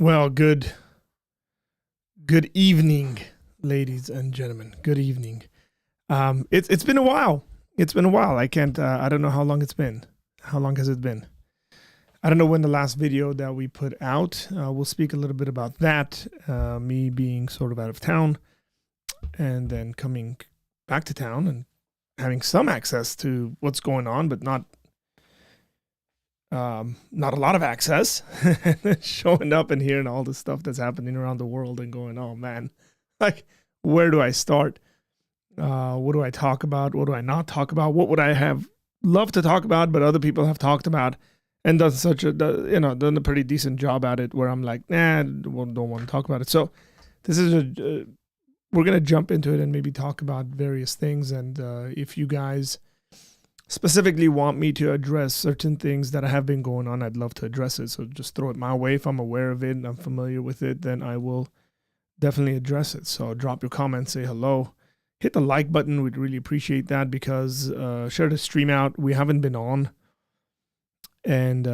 Well, good evening, ladies and gentlemen. Good evening. It's been a while. It's been a while. I don't know how long it's been. How long has it been? I don't know when the last video that we put out. We'll speak a little bit about that. Me being sort of out of town and then coming back to town and having some access to what's going on, but not a lot of access. Showing up and hearing all the stuff that's happening around the world and going, oh man, like, where do I start? What do I talk about? What do I not talk about? What would I have loved to talk about, but other people have talked about and done a pretty decent job at it, where I'm like, don't want to talk about it. So this is we're going to jump into it and maybe talk about various things. And if you guys specifically want me to address certain things that have been going on, I'd love to address it. So just throw it my way. If I'm aware of it and I'm familiar with it, then I will definitely address it. So drop your comments, say hello, hit the like button. We'd really appreciate that, because share the stream out. We haven't been on. And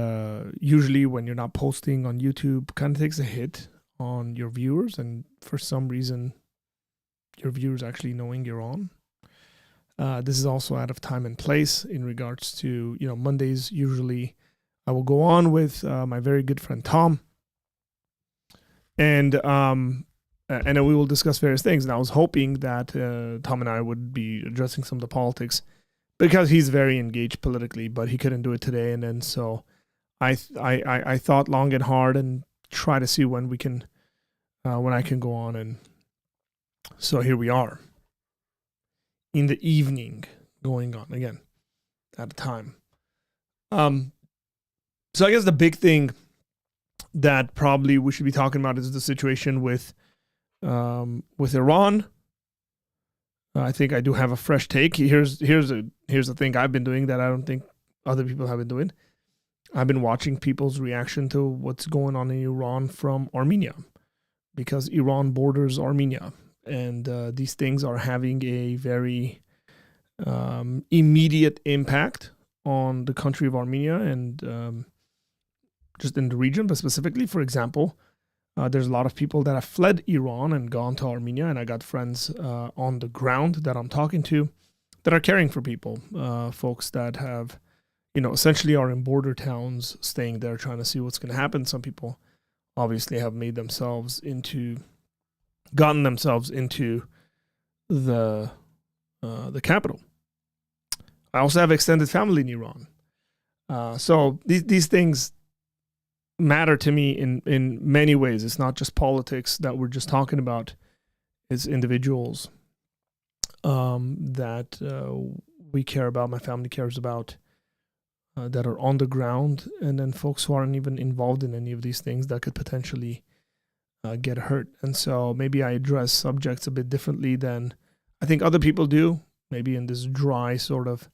usually when you're not posting on YouTube, kind of takes a hit on your viewers. And for some reason, your viewers actually knowing you're on. This is also out of time and place in regards to, Mondays. Usually I will go on with my very good friend Tom, and then we will discuss various things. And I was hoping that Tom and I would be addressing some of the politics, because he's very engaged politically, but he couldn't do it today. And then so I thought long and hard and try to see when I can go on. And so here we are in the evening, going on again at a time. So I guess the big thing that probably we should be talking about is the situation with Iran. I think I do have a fresh take. Here's the thing I've been doing that I don't think other people have been doing. I've been watching people's reaction to what's going on in Iran from Armenia, because Iran borders Armenia. And these things are having a very immediate impact on the country of Armenia and just in the region. But specifically, for example, there's a lot of people that have fled Iran and gone to Armenia. And I got friends on the ground that I'm talking to that are caring for people, folks that have, essentially are in border towns, staying there, trying to see what's going to happen. Some people obviously have gotten themselves into the capital. I also have extended family in Iran. So these things matter to me in many ways. It's not just politics that we're just talking about. It's individuals that we care about, my family cares about, that are on the ground, and then folks who aren't even involved in any of these things that could potentially get hurt. And so maybe I address subjects a bit differently than I think other people do, maybe in this dry sort of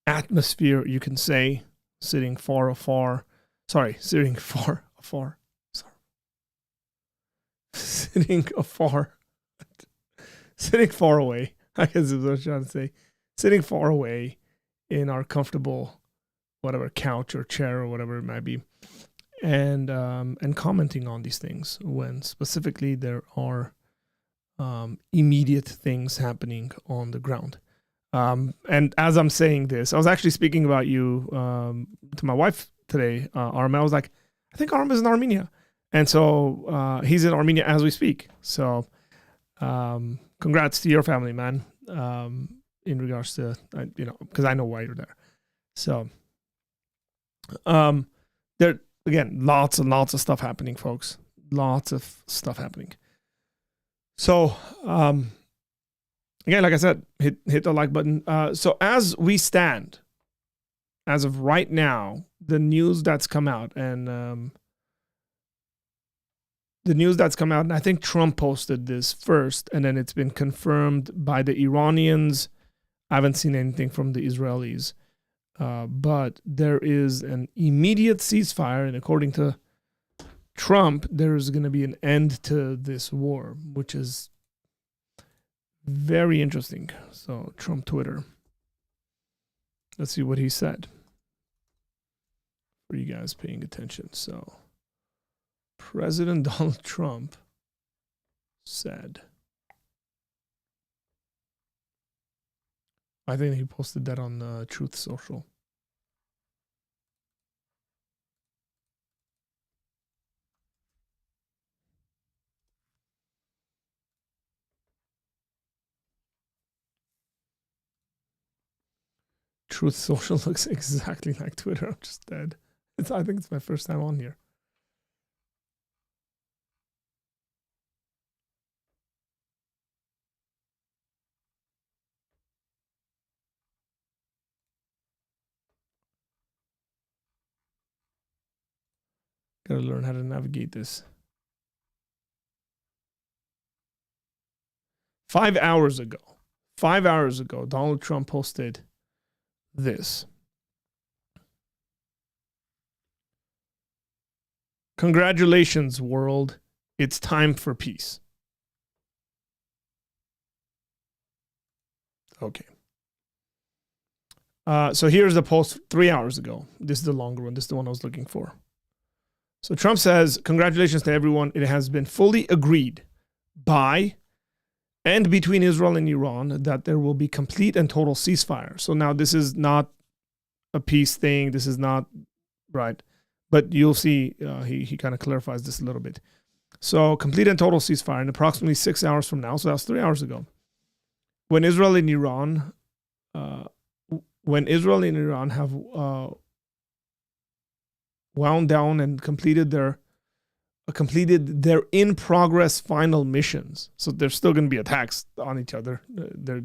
atmosphere, you can say, sitting far afar, sitting far away, I guess is what I was trying to say, sitting far away in our comfortable whatever couch or chair or whatever it might be, and commenting on these things when specifically there are immediate things happening on the ground. And as I'm saying this, I was actually speaking about you to my wife today, Arma. I was like, I think Arma is in Armenia. And so he's in Armenia as we speak. So congrats to your family, man, in regards to, because I know why you're there. So there, again, lots and lots of stuff happening, folks. Lots of stuff happening. So, again, like I said, hit the like button. So as we stand, as of right now, the news that's come out, and I think Trump posted this first, and then it's been confirmed by the Iranians. I haven't seen anything from the Israelis. But there is an immediate ceasefire, and according to Trump, there's going to be an end to this war, which is very interesting. So Trump Twitter. Let's see what he said. for you guys paying attention. So, President Donald Trump said, I think he posted that on Truth Social. Truth Social looks exactly like Twitter. I'm just dead. I think it's my first time on here. Gotta learn how to navigate this. 5 hours ago, Donald Trump posted this. Congratulations, world. It's time for peace. Okay. So here's the post 3 hours ago. This is the longer one. This is the one I was looking for. So Trump says, congratulations to everyone. It has been fully agreed by and between Israel and Iran that there will be complete and total ceasefire. So now this is not a peace thing. This is not right. But you'll see he kind of clarifies this a little bit. So complete and total ceasefire in approximately 6 hours from now. So that's 3 hours ago. When Israel and Iran have wound down and completed their in progress final missions. So there's still going to be attacks on each other. They're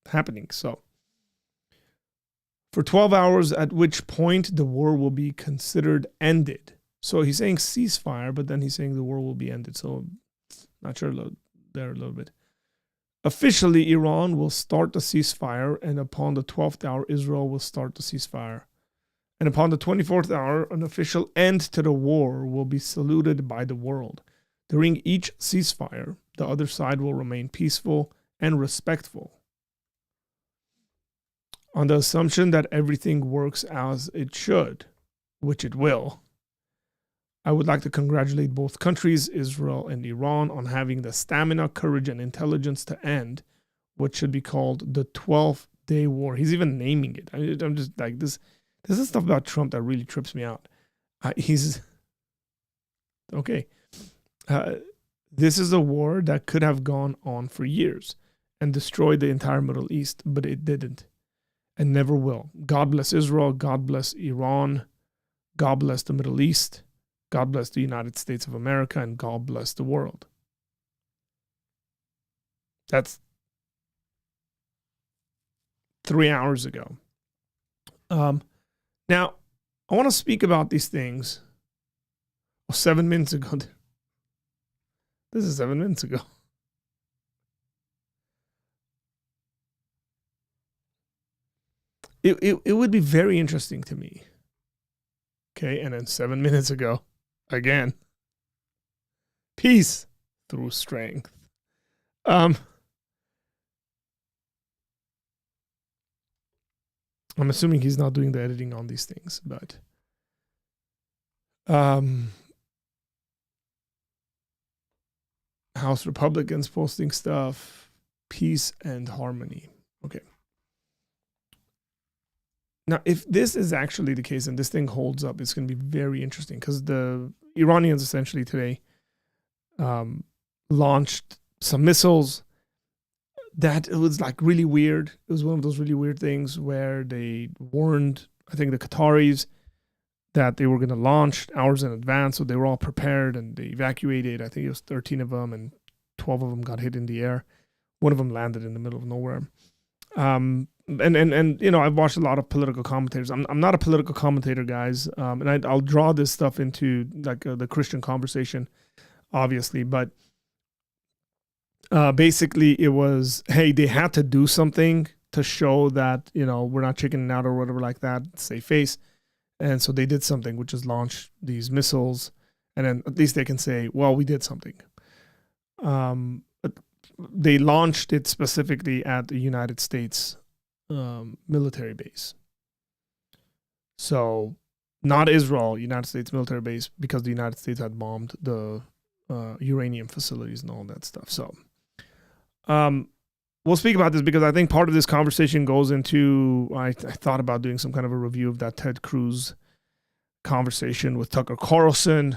happening. So for 12 hours, at which point the war will be considered ended. So he's saying ceasefire, but then he's saying the war will be ended. So not sure there a little bit. Officially, Iran will start the ceasefire, and upon the 12th hour, Israel will start the ceasefire. And upon the 24th hour, an official end to the war will be saluted by the world. During each ceasefire, the other side will remain peaceful and respectful. On the assumption that everything works as it should, which it will, I would like to congratulate both countries, Israel and Iran, on having the stamina, courage, and intelligence to end what should be called the 12th-day war. He's even naming it. I'm just like, this is stuff about Trump that really trips me out. This is a war that could have gone on for years and destroyed the entire Middle East, but it didn't and never will. God bless Israel. God bless Iran. God bless the Middle East. God bless the United States of America, and God bless the world. That's 3 hours ago. Now, I want to speak about these things 7 minutes ago. This is 7 minutes ago. It would be very interesting to me. Okay, and then 7 minutes ago, again, peace through strength. I'm assuming he's not doing the editing on these things, but House Republicans posting stuff, peace and harmony. Okay. Now, if this is actually the case and this thing holds up, it's going to be very interesting because the Iranians essentially today launched some missiles that it was like really weird. It was one of those really weird things where they warned, I think, the Qataris that they were going to launch hours in advance. So they were all prepared and they evacuated. I think it was 13 of them and 12 of them got hit in the air. One of them landed in the middle of nowhere. And you know, I've watched a lot of political commentators. I'm not a political commentator, guys, and I'll draw this stuff into like the Christian conversation, obviously. But basically, it was, hey, they had to do something to show that, you know, we're not chickening out or whatever like that, save face. And so they did something, which is launch these missiles, and then at least they can say, well, we did something. They launched it specifically at the United States military base. So not Israel, United States military base, because the United States had bombed the uranium facilities and all that stuff. So we'll speak about this because I think part of this conversation goes into, I thought about doing some kind of a review of that Ted Cruz conversation with Tucker Carlson.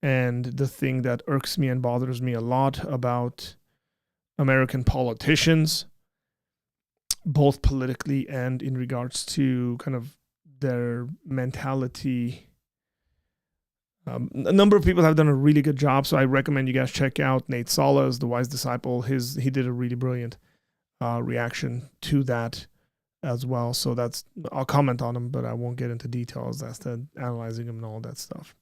And the thing that irks me and bothers me a lot about American politicians, both politically and in regards to kind of their mentality. A number of people have done a really good job, so I recommend you guys check out Nate Sala's The Wise Disciple. He did a really brilliant reaction to that as well. So I'll comment on him, but I won't get into details as to analyzing him and all that stuff.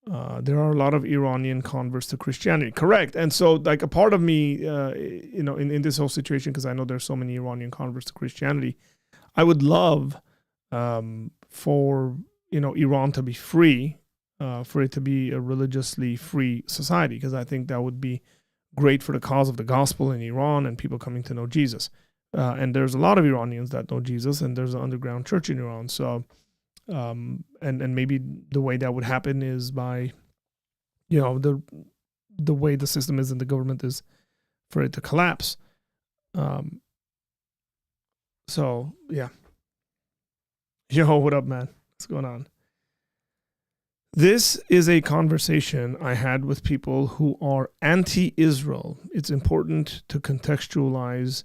There are a lot of Iranian converts to Christianity. Correct. And so like a part of me, in this whole situation, because I know there's so many Iranian converts to Christianity, I would love for, Iran to be free, for it to be a religiously free society, because I think that would be great for the cause of the gospel in Iran and people coming to know Jesus. And there's a lot of Iranians that know Jesus, and there's an underground church in Iran. So, and maybe the way that would happen is by, the way the system is in the government is for it to collapse. So yeah. Yo, what up, man? What's going on? This is a conversation I had with people who are anti-Israel. It's important to contextualize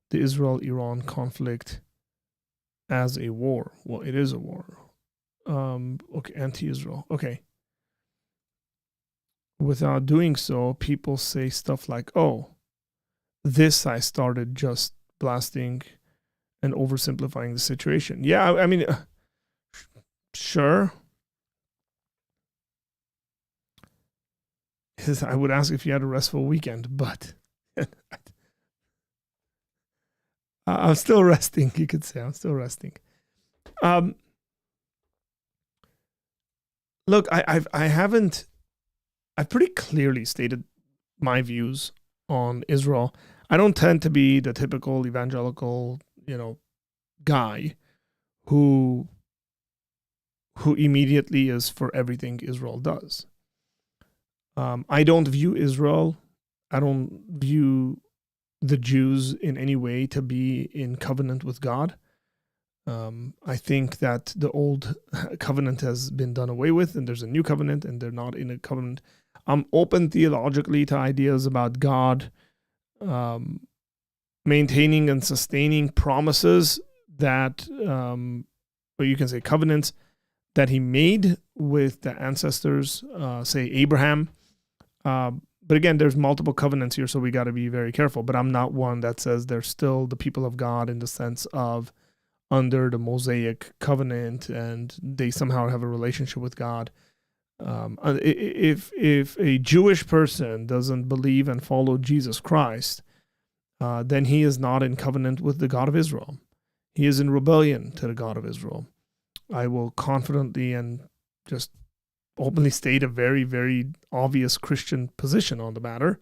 the Israel-Iran conflict as a war. Well, it is a war. Okay, anti-Israel. Okay. Without doing so, people say stuff like, oh, this I started just blasting and oversimplifying the situation. Yeah, I mean, sure. I would ask if you had a restful weekend, but I'm still resting, you could say. I'm still resting. Look, I've pretty clearly stated my views on Israel. I don't tend to be the typical evangelical, guy who immediately is for everything Israel does. I don't view Israel, I don't view the Jews in any way to be in covenant with God. I think that the old covenant has been done away with, and there's a new covenant, and they're not in a covenant. I'm open theologically to ideas about God maintaining and sustaining promises that, or you can say covenants, that he made with the ancestors, say Abraham. But again, there's multiple covenants here, so we got to be very careful. But I'm not one that says they're still the people of God in the sense of under the Mosaic covenant and they somehow have a relationship with God. If a Jewish person doesn't believe and follow Jesus Christ, then he is not in covenant with the God of Israel. He is in rebellion to the God of Israel. I will confidently and just openly state a very, very obvious Christian position on the matter.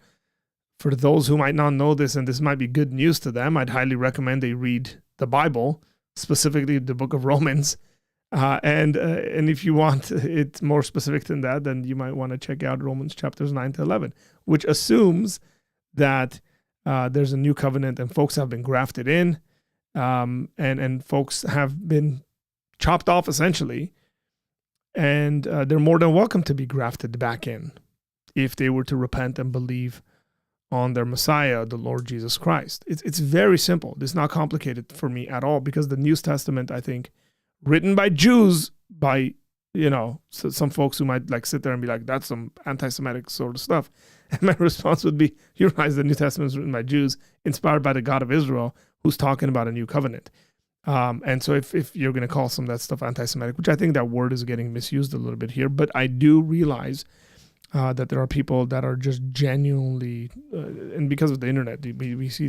For those who might not know this, and this might be good news to them, I'd highly recommend they read the Bible, specifically the book of Romans. And if you want it more specific than that, then you might want to check out Romans chapters 9 to 11, which assumes that there's a new covenant and folks have been grafted in, and folks have been chopped off essentially, and they're more than welcome to be grafted back in if they were to repent and believe on their Messiah, the Lord Jesus Christ. It's very simple. It's not complicated for me at all, because the New Testament, I think, written by Jews, by, some folks who might like sit there and be like, that's some anti-Semitic sort of stuff. And my response would be, you realize the New Testament is written by Jews, inspired by the God of Israel, who's talking about a new covenant. And so if you're going to call some of that stuff anti-Semitic, which I think that word is getting misused a little bit here, but I do realize that there are people that are just genuinely, and because of the internet, we see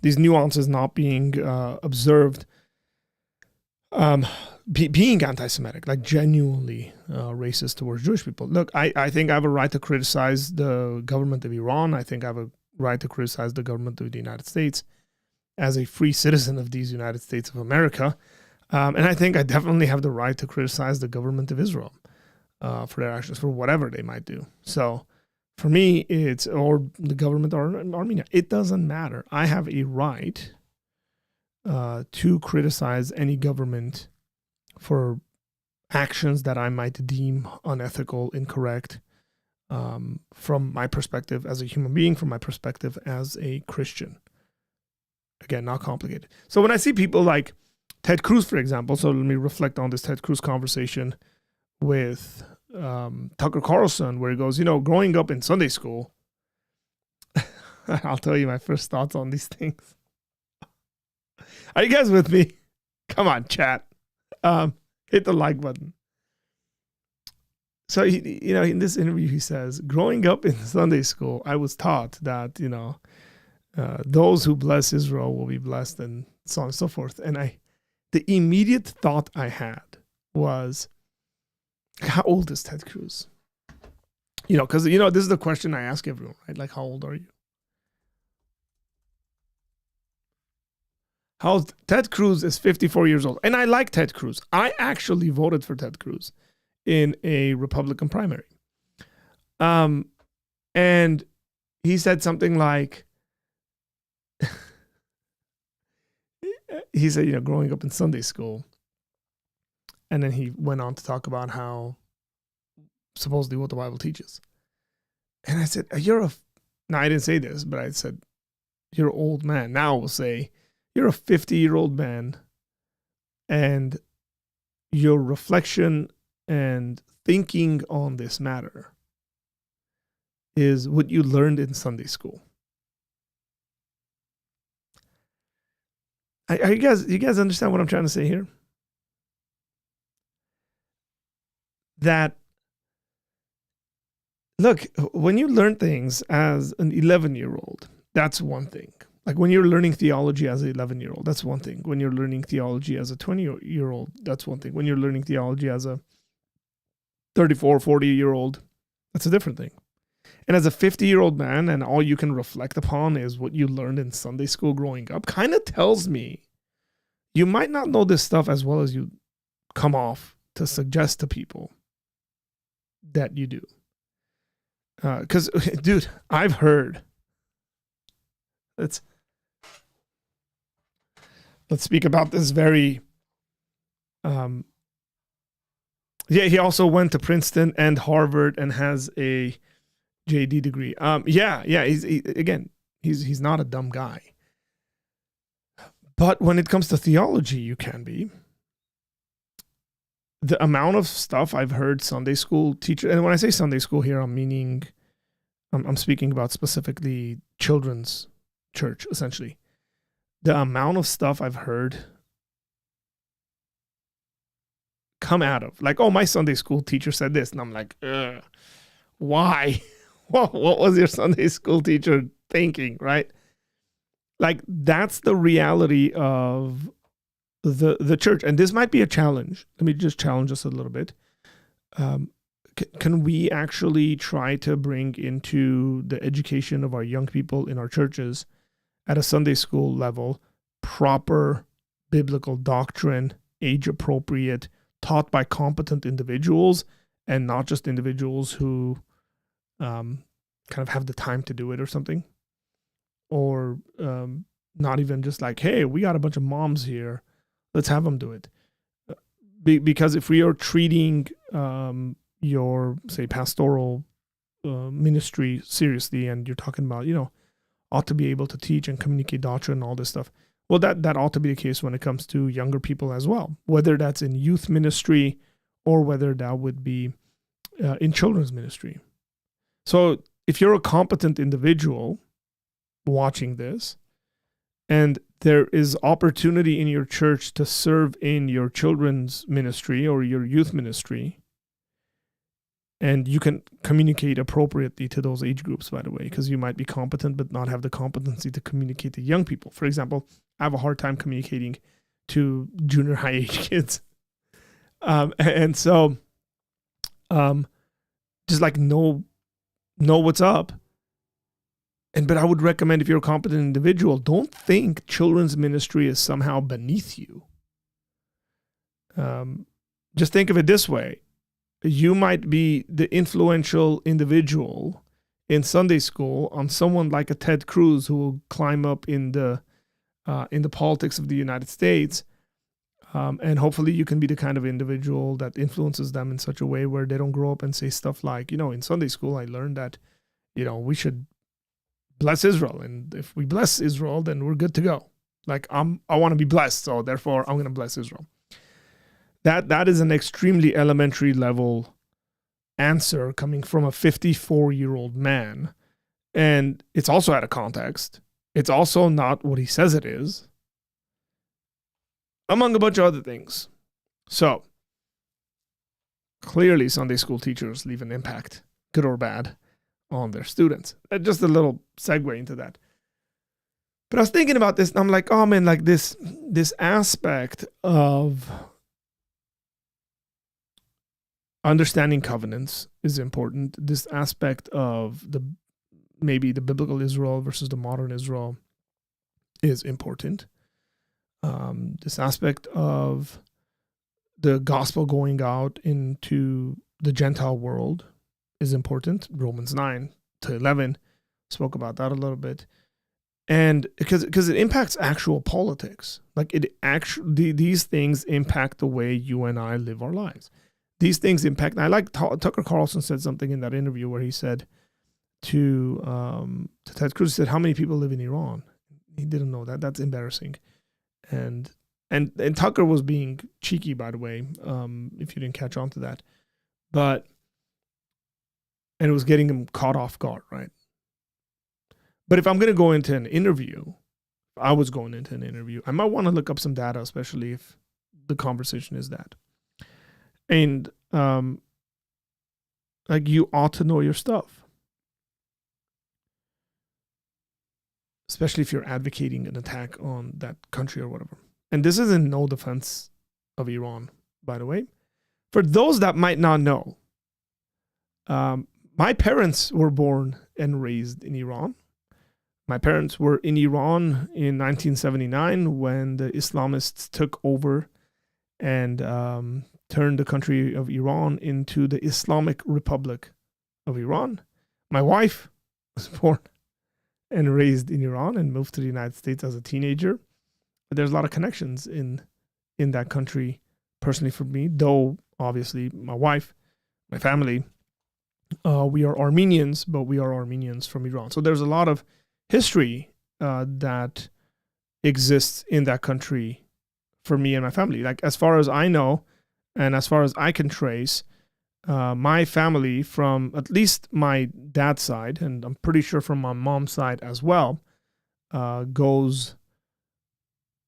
these nuances not being observed, being anti-Semitic, like genuinely racist towards Jewish people. Look, I think I have a right to criticize the government of Iran. I think I have a right to criticize the government of the United States as a free citizen of these United States of America. And I think I definitely have the right to criticize the government of Israel for their actions, for whatever they might do. So for me, it's, or the government or Armenia, it doesn't matter. I have a right to criticize any government for actions that I might deem unethical, incorrect, from my perspective as a human being, from my perspective as a Christian. Again, not complicated. So when I see people like Ted Cruz, for example, so let me reflect on this Ted Cruz conversation with Tucker Carlson, where he goes, growing up in Sunday school, I'll tell you my first thoughts on these things. Are you guys with me? Come on, chat. Hit the like button. So, in this interview, he says, growing up in Sunday school, I was taught that, those who bless Israel will be blessed, and so on and so forth. And the immediate thought I had was, how old is Ted Cruz? Because, this is the question I ask everyone, right? Like, how old are you? Ted Cruz is 54 years old. And I like Ted Cruz. I actually voted for Ted Cruz in a Republican primary. And he said something like, he said, growing up in Sunday school. And then he went on to talk about how supposedly what the Bible teaches. And I said, no, I didn't say this, but I said, you're an old man. Now I will say, you're a 50-year-old man, and your reflection and thinking on this matter is what you learned in Sunday school. You guys understand what I'm trying to say here? That, look, when you learn things as an 11-year-old, that's one thing. Like when you're learning theology as an 11-year-old, that's one thing. When you're learning theology as a 20-year-old, that's one thing. When you're learning theology as a 34, 40-year-old, that's a different thing. And as a 50-year-old man, and all you can reflect upon is what you learned in Sunday school growing up, kind of tells me you might not know this stuff as well as you come off to suggest to people that you do. Because, dude, I've heard. Let's speak about this very. He also went to Princeton and Harvard and has a JD degree. He's not a dumb guy. But when it comes to theology, you can be. The amount of stuff I've heard Sunday school teachers, and when I say Sunday school here, I'm speaking about specifically children's church, essentially. The amount of stuff I've heard come out of, like, my Sunday school teacher said this, and I'm like, why? What was your Sunday school teacher thinking, right? Like, that's the reality of the church. And this might be a challenge. Let me just challenge us a little bit. Can we actually try to bring into the education of our young people in our churches at a Sunday school level proper biblical doctrine, age appropriate, taught by competent individuals, and not just individuals who kind of have the time to do it or something? Or not even just like, hey, we got a bunch of moms here, let's have them do it. Because if we are treating your, say, pastoral ministry seriously, and you're talking about, ought to be able to teach and communicate doctrine and all this stuff, well, that ought to be the case when it comes to younger people as well, whether that's in youth ministry or whether that would be in children's ministry. So if you're a competent individual watching this, and there is opportunity in your church to serve in your children's ministry or your youth ministry, and you can communicate appropriately to those age groups, by the way, because you might be competent but not have the competency to communicate to young people. For example, I have a hard time communicating to junior high age kids. And so just like know what's up. But I would recommend, if you're a competent individual, don't think children's ministry is somehow beneath you. Just think of it this way. You might be the influential individual in Sunday school on someone like a Ted Cruz who will climb up in the politics of the United States. And hopefully you can be the kind of individual that influences them in such a way where they don't grow up and say stuff like, in Sunday school, I learned that, we should bless Israel. And if we bless Israel, then we're good to go. Like I want to be blessed. So therefore I'm going to bless Israel. That is an extremely elementary level answer coming from a 54-year-old man. And it's also out of context. It's also not what he says it is, among a bunch of other things. So clearly Sunday school teachers leave an impact, good or bad, on their students. Just a little segue into that. But I was thinking about this and I'm like, oh man, like this aspect of understanding covenants is important. This aspect of maybe the biblical Israel versus the modern Israel is important. This aspect of the gospel going out into the Gentile world is important. Romans 9-11 spoke about that a little bit. And because it impacts actual politics. Like these things impact the way you and I live our lives. These things impact. And I like Tucker Carlson said something in that interview where he said to Ted Cruz, he said, how many people live in Iran? He didn't know that. That's embarrassing. And Tucker was being cheeky, by the way, if you didn't catch on to that. And it was getting him caught off guard, right? But if I'm going to go into an interview, I might want to look up some data, especially if the conversation is that. And like you ought to know your stuff, especially if you're advocating an attack on that country or whatever. And this is in no defense of Iran, by the way. For those that might not know, my parents were born and raised in Iran. My parents were in Iran in 1979 when the Islamists took over and turned the country of Iran into the Islamic Republic of Iran. My wife was born and raised in Iran and moved to the United States as a teenager. There's a lot of connections in that country personally for me, though obviously my wife, my family, we are Armenians, but we are Armenians from Iran. So there's a lot of history that exists in that country for me and my family. Like as far as I know, and as far as I can trace, my family from at least my dad's side, and I'm pretty sure from my mom's side as well, goes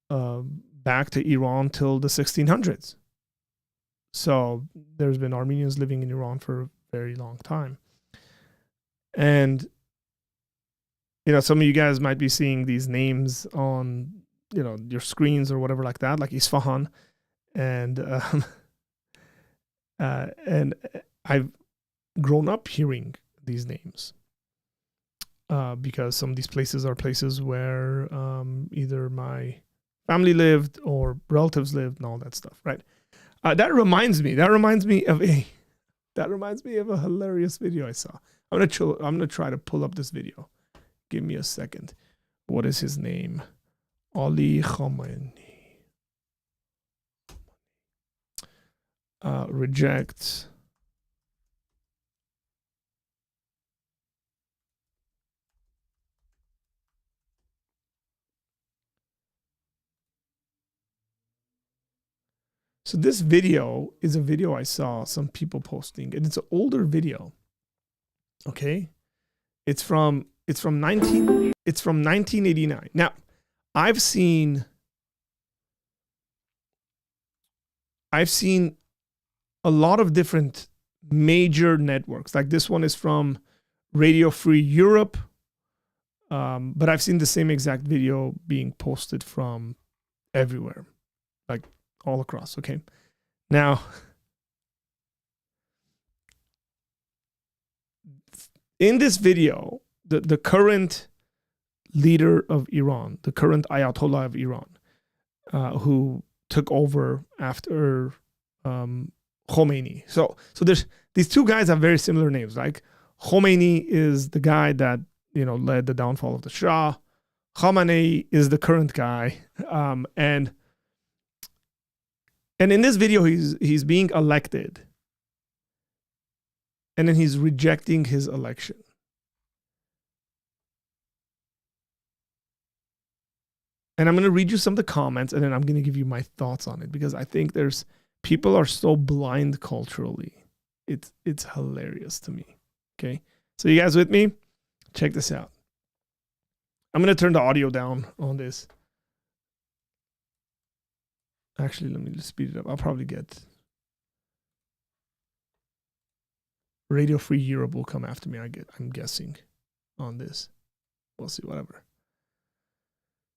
back to Iran till the 1600s. So there's been Armenians living in Iran for a very long time. And some of you guys might be seeing these names on, your screens or whatever like that, like Isfahan. And I've grown up hearing these names because some of these places are places where either my family lived or relatives lived and all that stuff, right? That reminds me of a hilarious video I saw. I'm gonna try to pull up this video. Give me a second. What is his name? Ali Khamenei. Reject. So this video is a video I saw some people posting, and it's an older video. Okay, it's from 1989. Now, I've seen a lot of different major networks. Like this one is from Radio Free Europe, but I've seen the same exact video being posted from everywhere, like all across. Okay, now in this video, the current leader of Iran, the current Ayatollah of Iran, who took over after Khomeini. So there's these two guys have very similar names. Like Khomeini is the guy that led the downfall of the Shah. Khamenei is the current guy, and in this video he's being elected, and then he's rejecting his election. And I'm going to read you some of the comments, and then I'm going to give you my thoughts on it, because I think people are so blind culturally. It's hilarious to me. Okay, so you guys with me? Check this out. I'm going to turn the audio down on this. Actually, let me just speed it up. I'll probably get Radio Free Europe will come after me. I'm guessing on this. We'll see, whatever.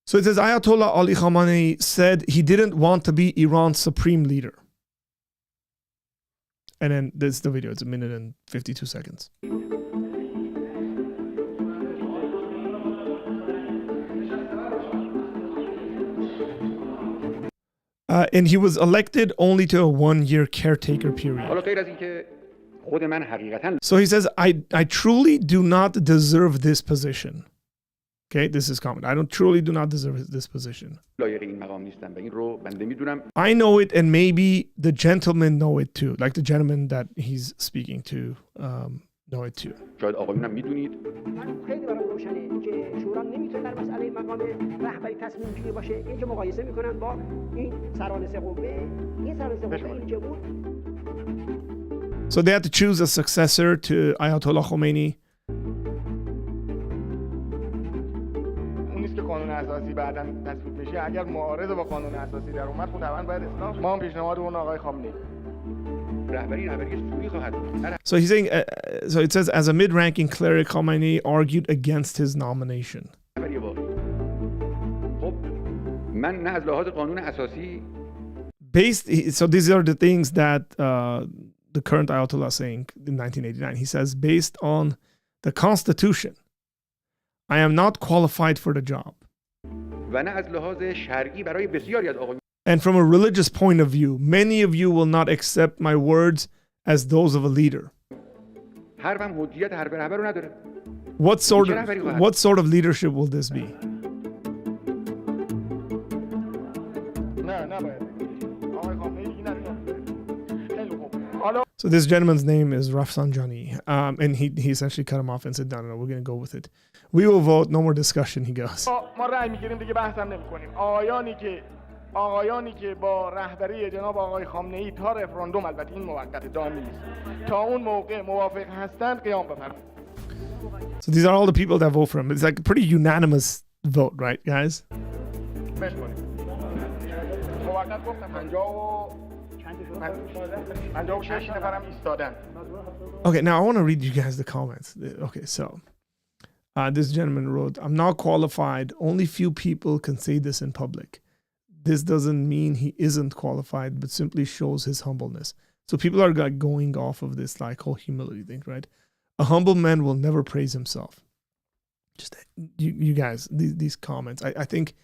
So it says Ayatollah Ali Khamenei said he didn't want to be Iran's supreme leader. And then this is the video. It's 1 minute and 52 seconds. And he was elected only to a 1-year caretaker period. So he says, I truly do not deserve this position. Okay, this is comment. I truly do not deserve this position. I know it, and maybe the gentlemen know it too. Like the gentleman that he's speaking to know it too. So they had to choose a successor to Ayatollah Khomeini. قانون اساسی بعداً تصویب میشه اگر معارض با قانون اساسی در اومد خب طبعاً باید اصلاح ما هم پیشنهاد اون آقای خامنه‌ای So he's saying so it says as a mid-ranking cleric Khamenei argued against his nomination. So these are the things that the current Ayatollah is saying in 1989. He says, based on the Constitution, I am not qualified for the job. And from a religious point of view, many of you will not accept my words as those of a leader. What sort of leadership will this be? So this gentleman's name is Rafsanjani, and he essentially cut him off and said, no, we're going to go with it. We will vote, no more discussion, he goes. آقایانی که با رهبری جناب آقای خامنه‌ای تا رفراندوم البته این موقت دائمی است تا اون موقع موافق هستند قیام بفرمایید. So these are all the people that vote for him. It's like a pretty unanimous vote, right, guys? بشکنید. موقت گفتم 56 نفرم ایستادن. Okay, now I want to read you guys the comments. Okay, so this gentleman wrote, I'm not qualified. Only few people can say this in public. This doesn't mean he isn't qualified, but simply shows his humbleness. So people are like going off of this like whole humility thing, right? A humble man will never praise himself. Just you guys, these comments. I think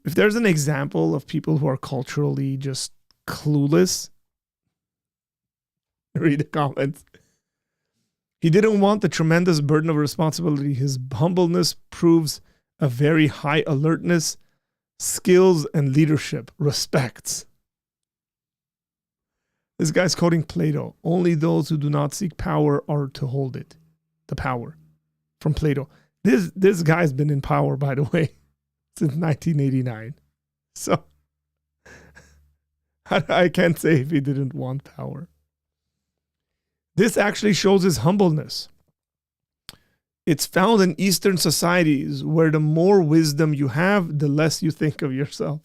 if there's an example of people who are culturally just clueless, read the comments. He didn't want the tremendous burden of responsibility. His humbleness proves a very high alertness, skills, and leadership. Respects. This guy's quoting Plato. Only those who do not seek power are to hold it. The power. From Plato. This guy's been in power, by the way, since 1989. So I can't say if he didn't want power. This actually shows his humbleness. It's found in Eastern societies where the more wisdom you have, the less you think of yourself.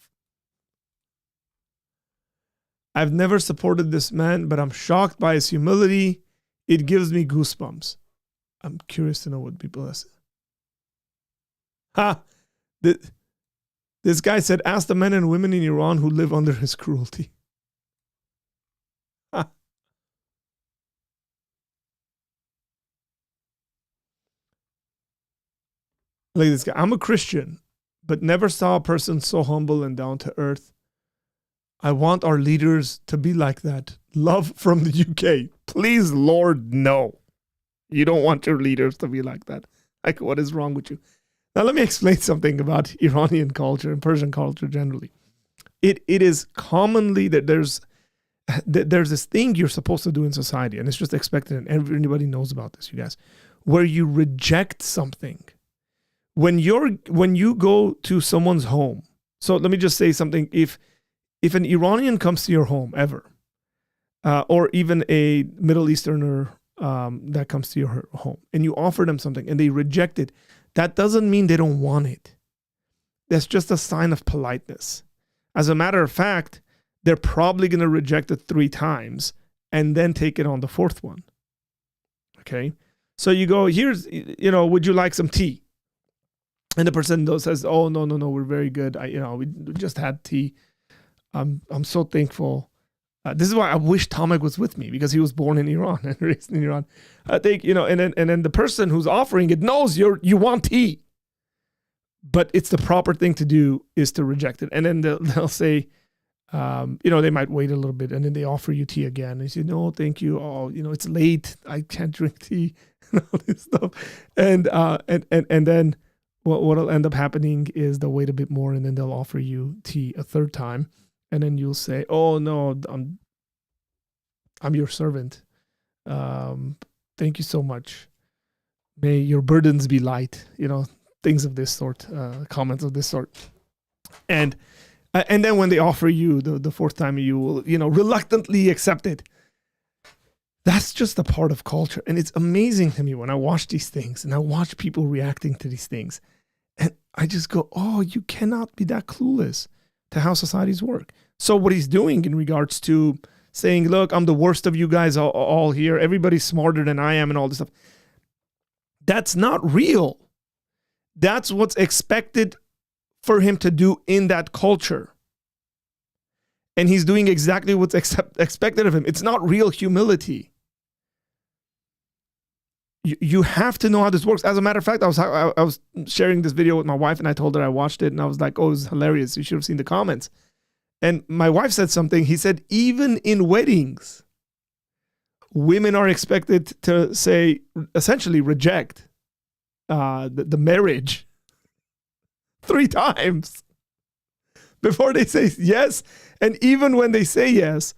I've never supported this man, but I'm shocked by his humility. It gives me goosebumps. I'm curious to know what people have said. This guy said, ask the men and women in Iran who live under his cruelty. Look at this guy. I'm a Christian, but never saw a person so humble and down to earth. I want our leaders to be like that. Love from the UK. Please, Lord, no. You don't want your leaders to be like that. Like, what is wrong with you? Now, let me explain something about Iranian culture and Persian culture generally. It is commonly that there's this thing you're supposed to do in society, and it's just expected, and everybody knows about this, you guys, where you reject something. When you go to someone's home, so let me just say something. If an Iranian comes to your home ever, or even a Middle Easterner that comes to your home, and you offer them something and they reject it, that doesn't mean they don't want it. That's just a sign of politeness. As a matter of fact, they're probably going to reject it 3 times and then take it on the 4th one. Okay? So you go, here's, would you like some tea? And the person says, oh, no, we're very good. We just had tea. I'm so thankful. This is why I wish Tomek was with me, because he was born in Iran and raised in Iran. I think, and then the person who's offering it knows you want tea. But it's the proper thing to do is to reject it. And then they'll say, they might wait a little bit, and then they offer you tea again. And you say, no, thank you. Oh, it's late. I can't drink tea and all this stuff. And then what'll end up happening is they'll wait a bit more, and then they'll offer you tea a 3rd time. And then you'll say, oh, no, I'm your servant. Thank you so much. May your burdens be light. Things of this sort, comments of this sort. And then when they offer you the 4th time, you will, reluctantly accept it. That's just a part of culture. And it's amazing to me when I watch these things and I watch people reacting to these things. And I just go, oh, you cannot be that clueless to how societies work. So what he's doing in regards to saying, look, I'm the worst of you guys all here. Everybody's smarter than I am and all this stuff. That's not real. That's what's expected for him to do in that culture. And he's doing exactly what's expected of him. It's not real humility. You have to know how this works. As a matter of fact, I was sharing this video with my wife, and I told her I watched it, and I was like, oh, it was hilarious. You should have seen the comments. And my wife said something. He said, even in weddings, women are expected to say, essentially reject the marriage 3 times before they say yes. And even when they say yes,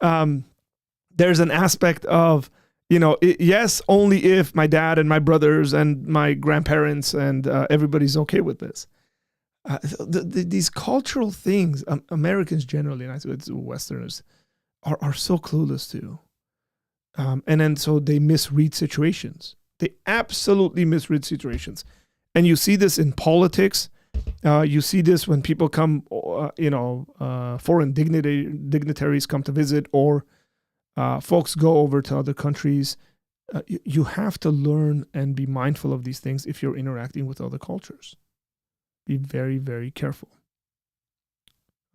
there's an aspect of, yes, only if my dad and my brothers and my grandparents and everybody's okay with this. These cultural things, Americans generally, and I say it's Westerners, are so clueless to. And then so they misread situations. They absolutely misread situations. And you see this in politics. You see this when people come, foreign dignitaries come to visit, or folks go over to other countries. You have to learn and be mindful of these things if you're interacting with other cultures. Be very, very careful.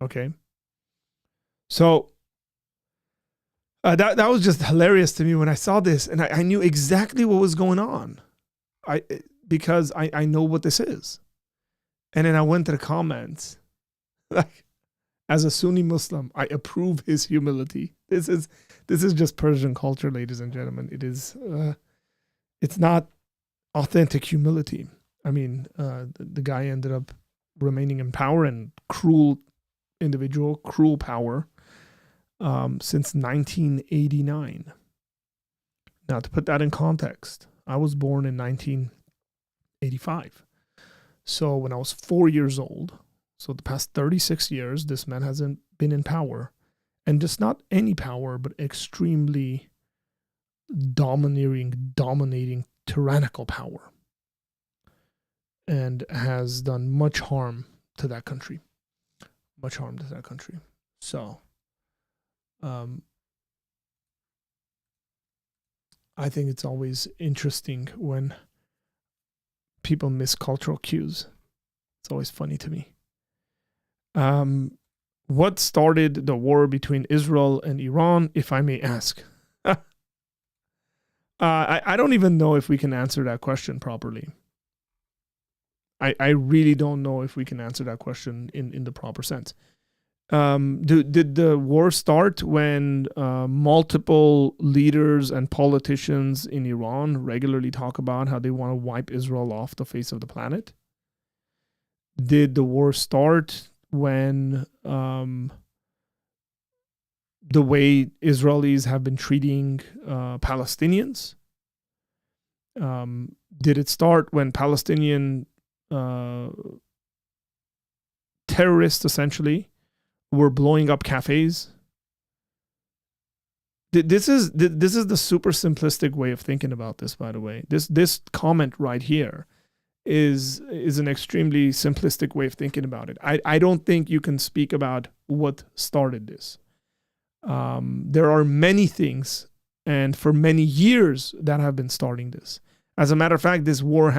Okay? So that was just hilarious to me when I saw this, and I knew exactly what was going on. Because I know what this is. And then I went to the comments. Like, as a Sunni Muslim, I approve his humility. This is just Persian culture, ladies and gentlemen. It is, it's not authentic humility. I mean, the guy ended up remaining in power, and cruel individual, cruel power, since 1989. Now, to put that in context, I was born in 1985. So when I was 4 years old, so the past 36 years, this man hasn't been in power. And just not any power, but extremely dominating, tyrannical power. And has done much harm to that country. Much harm to that country. So, I think it's always interesting when people miss cultural cues. It's always funny to me. What started the war between Israel and Iran, if I may ask? I don't even know if we can answer that question properly. I really don't know if we can answer that question in the proper sense. Did the war start when multiple leaders and politicians in Iran regularly talk about how they want to wipe Israel off the face of the planet? Did the war start when the way Israelis have been treating Palestinians? Did it start when Palestinian terrorists essentially were blowing up cafes? This is the super simplistic way of thinking about this, by the way. This comment right here is an extremely simplistic way of thinking about it. I don't think you can speak about what started this. There are many things, and for many years, that have been starting this. As a matter of fact, this war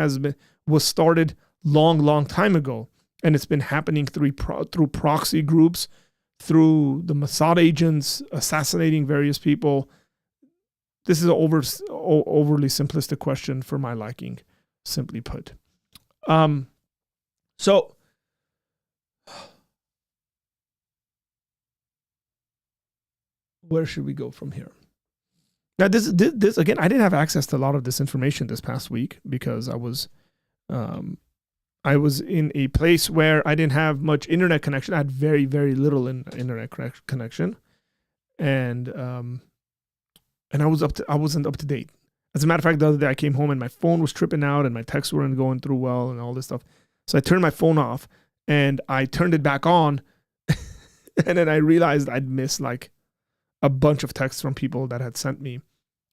was started long time ago, and it's been happening through proxy groups, through the Mossad agents assassinating various people. This is an overly simplistic question for my liking, simply put. So where should we go from here? Now, this again, I didn't have access to a lot of this information this past week because I was in a place where I didn't have much internet connection. I had very, very little internet connection, and I wasn't up to date. As a matter of fact, the other day I came home and my phone was tripping out and my texts weren't going through well and all this stuff. So I turned my phone off and I turned it back on, and then I realized I'd missed like a bunch of texts from people that had sent me,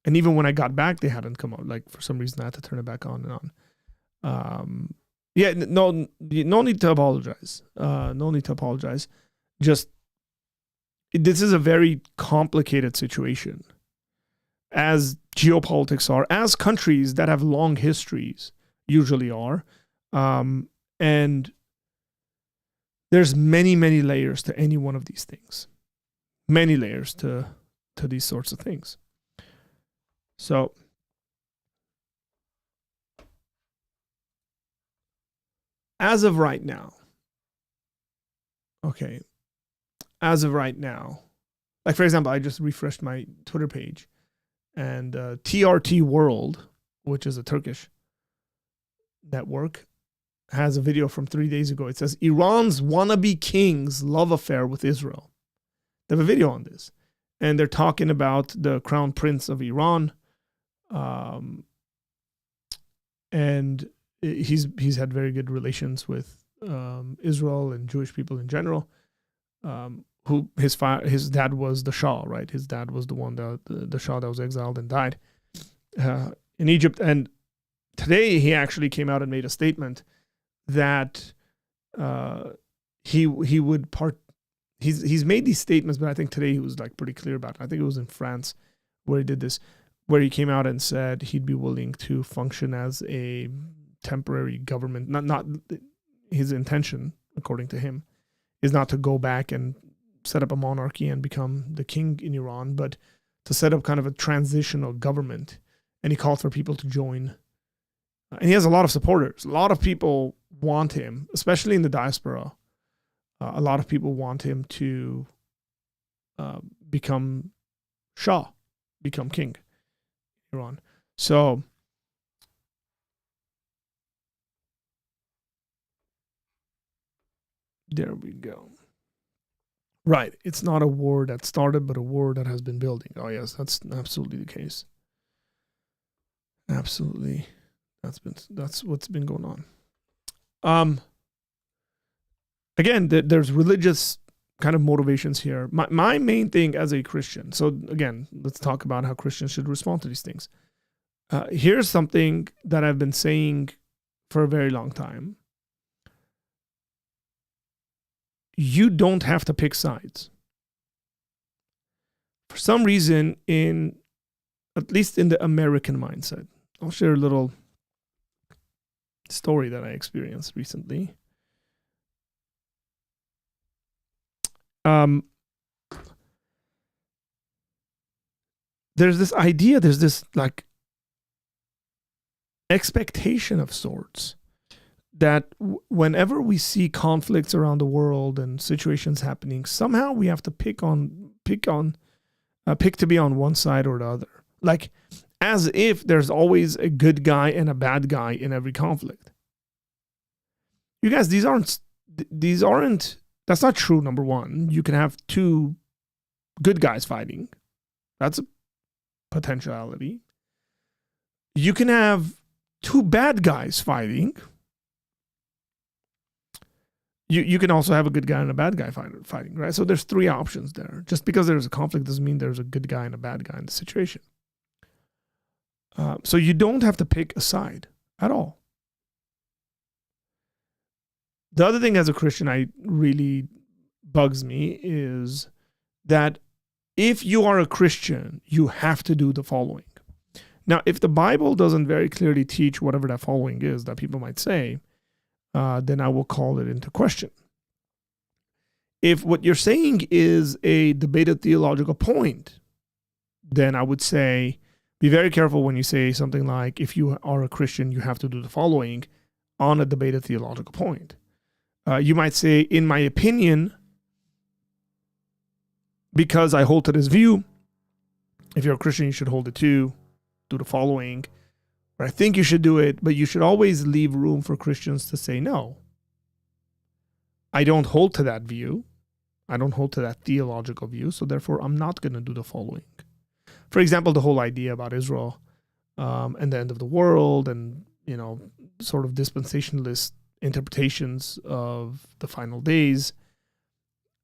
and even when I got back, they hadn't come out. Like for some reason, I had to turn it back on and on. Yeah, no need to apologize. No need to apologize. Just, this is a very complicated situation, as geopolitics are, as countries that have long histories usually are. And there's many layers to any one of these things. Many layers to these sorts of things. So, as of right now, like for example, I just refreshed my Twitter page, and TRT World, which is a Turkish network, has a video from 3 days ago. It says, Iran's wannabe king's love affair with Israel. They have a video on this, and they're talking about the Crown Prince of Iran, and he's had very good relations with Israel and Jewish people in general. Who his dad was the Shah, right? His dad was the one the Shah that was exiled and died in Egypt. And today he actually came out and made a statement that he would He's made these statements, but I think today he was like pretty clear about it. I think it was in France where he did this, where he came out and said he'd be willing to function as a temporary government. Not his intention, according to him, is not to go back and set up a monarchy and become the king in Iran, but to set up kind of a transitional government. And he called for people to join. And he has a lot of supporters. A lot of people want him, especially in the diaspora. A lot of people want him to become Shah, become king in Iran. So there we go. Right. It's not a war that started, but a war that has been building. Oh, yes, that's absolutely the case. Absolutely. That's what's been going on. Again, there's religious kind of motivations here. My main thing as a Christian, so again, let's talk about how Christians should respond to these things. Here's something that I've been saying for a very long time. You don't have to pick sides. For some reason, at least in the American mindset, I'll share a little story that I experienced recently. There's this idea, there's this like expectation of sorts that whenever we see conflicts around the world and situations happening, somehow we have to pick to be on one side or the other. Like, as if there's always a good guy and a bad guy in every conflict. You guys, that's not true, number one. You can have two good guys fighting. That's a potentiality. You can have two bad guys fighting. You can also have a good guy and a bad guy fighting, right? So there's three options there. Just because there's a conflict doesn't mean there's a good guy and a bad guy in the situation. So you don't have to pick a side at all. The other thing as a Christian I really bugs me is that if you are a Christian, you have to do the following. Now, if the Bible doesn't very clearly teach whatever that following is that people might say, then I will call it into question. If what you're saying is a debated theological point, then I would say, be very careful when you say something like, if you are a Christian, you have to do the following on a debated theological point. You might say, in my opinion, because I hold to this view, if you're a Christian, you should hold it too, do the following. Or I think you should do it, but you should always leave room for Christians to say no. I don't hold to that view. I don't hold to that theological view, so therefore I'm not going to do the following. For example, the whole idea about Israel and the end of the world and, sort of dispensationalist interpretations of the final days.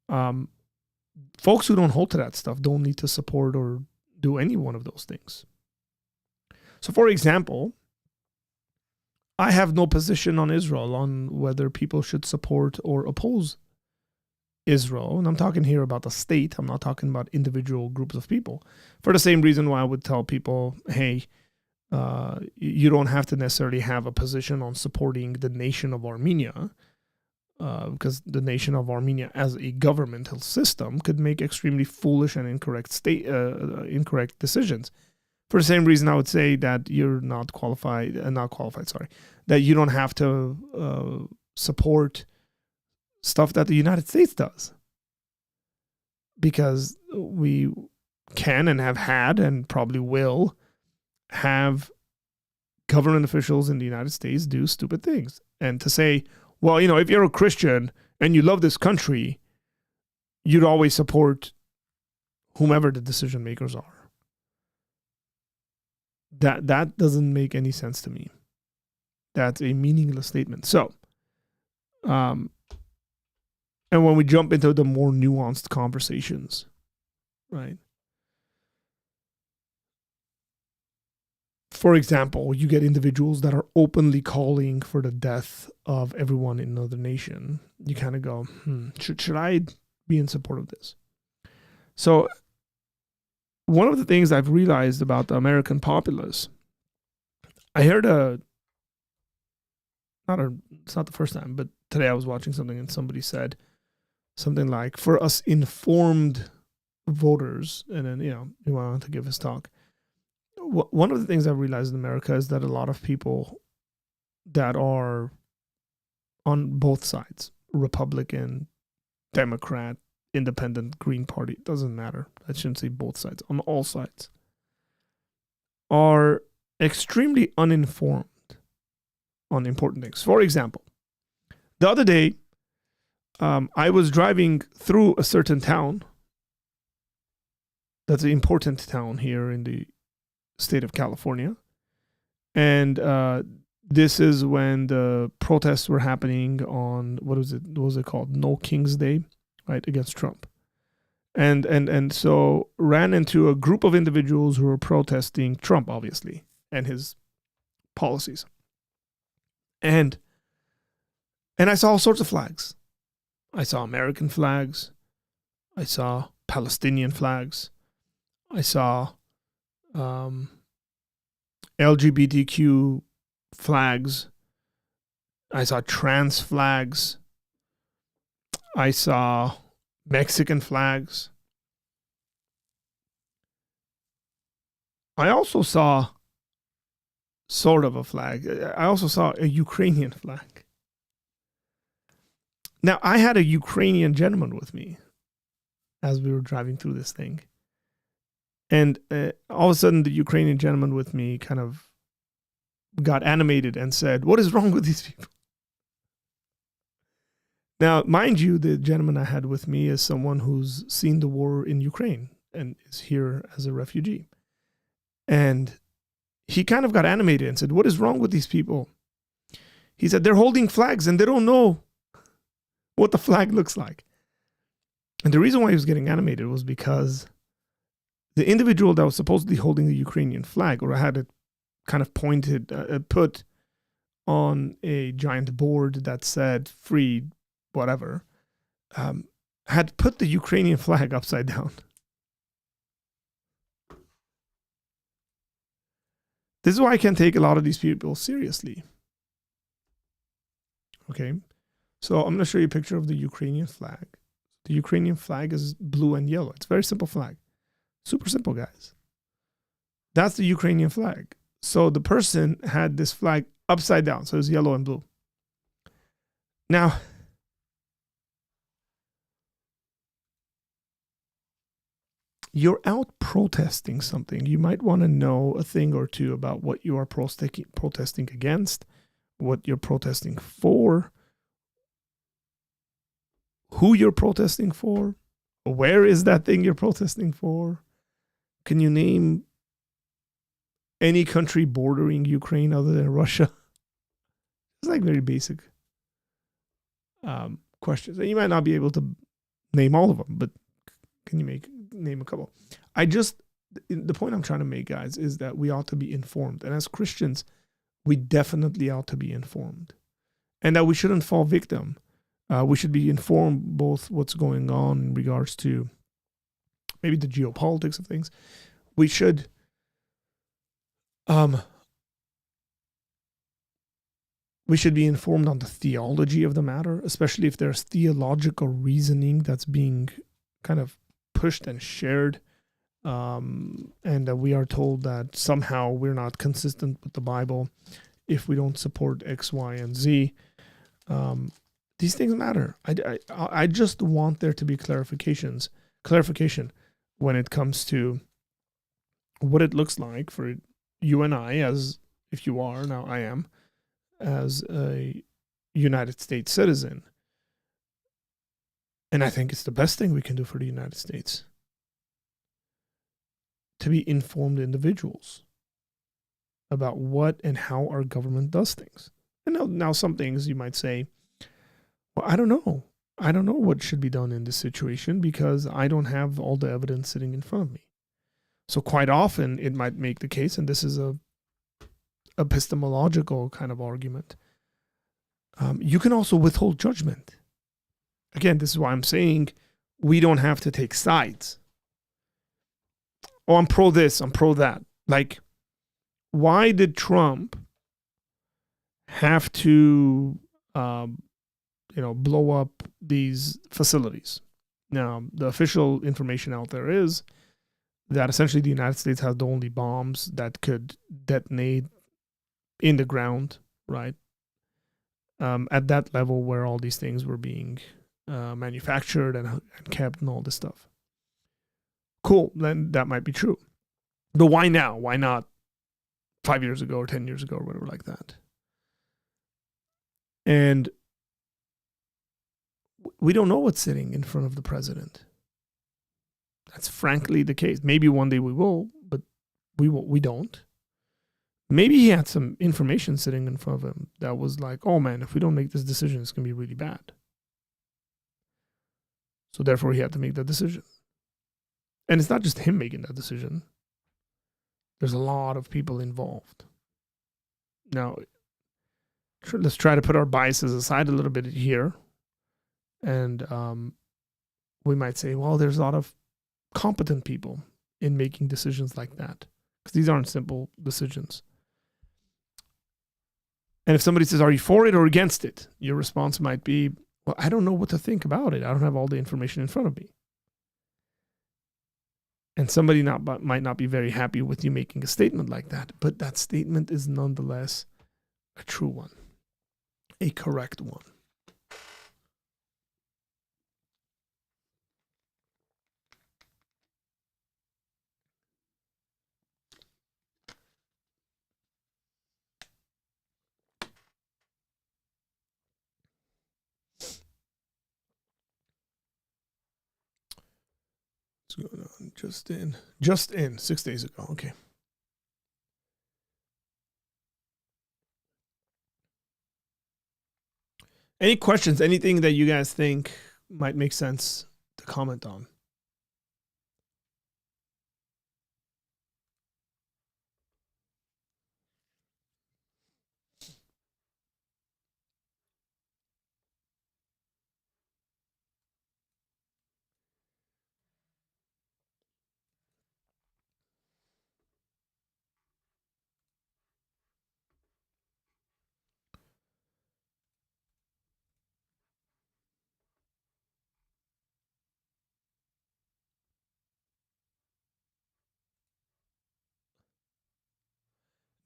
Folks who don't hold to that stuff don't need to support or do any one of those things. So, for example, I have no position on Israel, on whether people should support or oppose Israel. And I'm talking here about the state. I'm not talking about individual groups of people. For the same reason why I would tell people, hey, you don't have to necessarily have a position on supporting the nation of Armenia, because the nation of Armenia as a governmental system could make extremely foolish and incorrect decisions. For the same reason, I would say that you're that you don't have to support stuff that the United States does. Because we can and have had and probably will have government officials in the United States do stupid things. And to say, well, if you're a Christian and you love this country, you'd always support whomever the decision makers are. That doesn't make any sense to me. That's a meaningless statement. So, and when we jump into the more nuanced conversations, right? For example, you get individuals that are openly calling for the death of everyone in another nation. You kind of go, should I be in support of this? So, one of the things I've realized about the American populace, I heard it's not the first time, but today I was watching something and somebody said something like, for us informed voters, and then, he went on to give his talk. One of the things I've realized in America is that a lot of people that are on both sides, Republican, Democrat, Independent, Green Party, it doesn't matter. I shouldn't say both sides, on all sides, are extremely uninformed on important things. For example, the other day, I was driving through a certain town that's an important town here in the state of California. And this is when the protests were happening on, what was it called? No King's Day, right, against Trump. And so ran into a group of individuals who were protesting Trump, obviously, and his policies. And I saw all sorts of flags. I saw American flags. I saw Palestinian flags. I saw LGBTQ flags. I saw trans flags. I saw Mexican flags. I also saw sort of a flag. I also saw a Ukrainian flag. Now, I had a Ukrainian gentleman with me as we were driving through this thing. And all of a sudden, the Ukrainian gentleman with me kind of got animated and said, "What is wrong with these people?" Now, mind you, the gentleman I had with me is someone who's seen the war in Ukraine and is here as a refugee. And he kind of got animated and said, "What is wrong with these people?" He said, "They're holding flags and they don't know what the flag looks like." And the reason why he was getting animated was because the individual that was supposedly holding the Ukrainian flag, or had it kind of pointed, put on a giant board that said "free whatever," had put the Ukrainian flag upside down. This is why I can't take a lot of these people seriously. Okay, so I'm going to show you a picture of the Ukrainian flag. The Ukrainian flag is blue and yellow. It's a very simple flag. Super simple, guys. That's the Ukrainian flag. So the person had this flag upside down. So it's yellow and blue. Now, you're out protesting something. You might want to know a thing or two about what you are protesting against, what you're protesting for, who you're protesting for, where is that thing you're protesting for. Can you name any country bordering Ukraine other than Russia? It's like very basic questions. And you might not be able to name all of them, but can you name a couple? The point I'm trying to make, guys, is that we ought to be informed. And as Christians, we definitely ought to be informed. And that we shouldn't fall victim. We should be informed both what's going on in regards to maybe the geopolitics of things. We should be informed on the theology of the matter, especially if there's theological reasoning that's being kind of pushed and shared, and that we are told that somehow we're not consistent with the Bible if we don't support X, Y, and Z. These things matter. I just want there to be clarification when it comes to what it looks like for you and I, as if you are, now I am, as a United States citizen. And I think it's the best thing we can do for the United States, to be informed individuals about what and how our government does things. And now some things you might say, well, I don't know. I don't know what should be done in this situation because I don't have all the evidence sitting in front of me. So quite often it might make the case, and this is a epistemological kind of argument, you can also withhold judgment. Again, this is why I'm saying we don't have to take sides. Oh, I'm pro this, I'm pro that. Like, why did Trump have to, blow up these facilities? Now, the official information out there is that essentially the United States has the only bombs that could detonate in the ground, right? At that level where all these things were being manufactured and kept and all this stuff. Cool, then that might be true. But why now? Why not 5 years ago or 10 years ago or whatever like that? And we don't know what's sitting in front of the president. That's frankly the case. Maybe one day we will, but we don't. Maybe he had some information sitting in front of him that was like, oh man, if we don't make this decision, it's going to be really bad. So therefore he had to make that decision. And it's not just him making that decision. There's a lot of people involved. Now, let's try to put our biases aside a little bit here. And we might say, well, there's a lot of competent people in making decisions like that. Because these aren't simple decisions. And if somebody says, are you for it or against it? Your response might be, well, I don't know what to think about it. I don't have all the information in front of me. And somebody might not be very happy with you making a statement like that. But that statement is nonetheless a true one, a correct one. going on? Just in 6 days ago. Okay. Any questions? Anything that you guys think might make sense to comment on?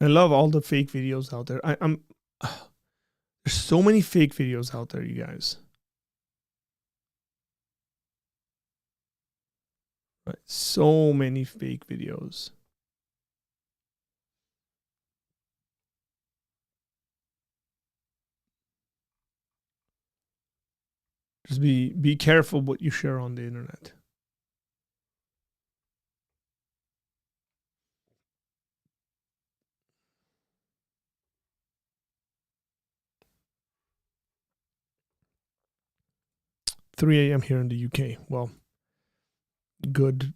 I love all the fake videos out there. I'm there's so many fake videos out there, you guys. Right. So many fake videos. Just be careful what you share on the internet. $3 a.m. here in the UK. Well, good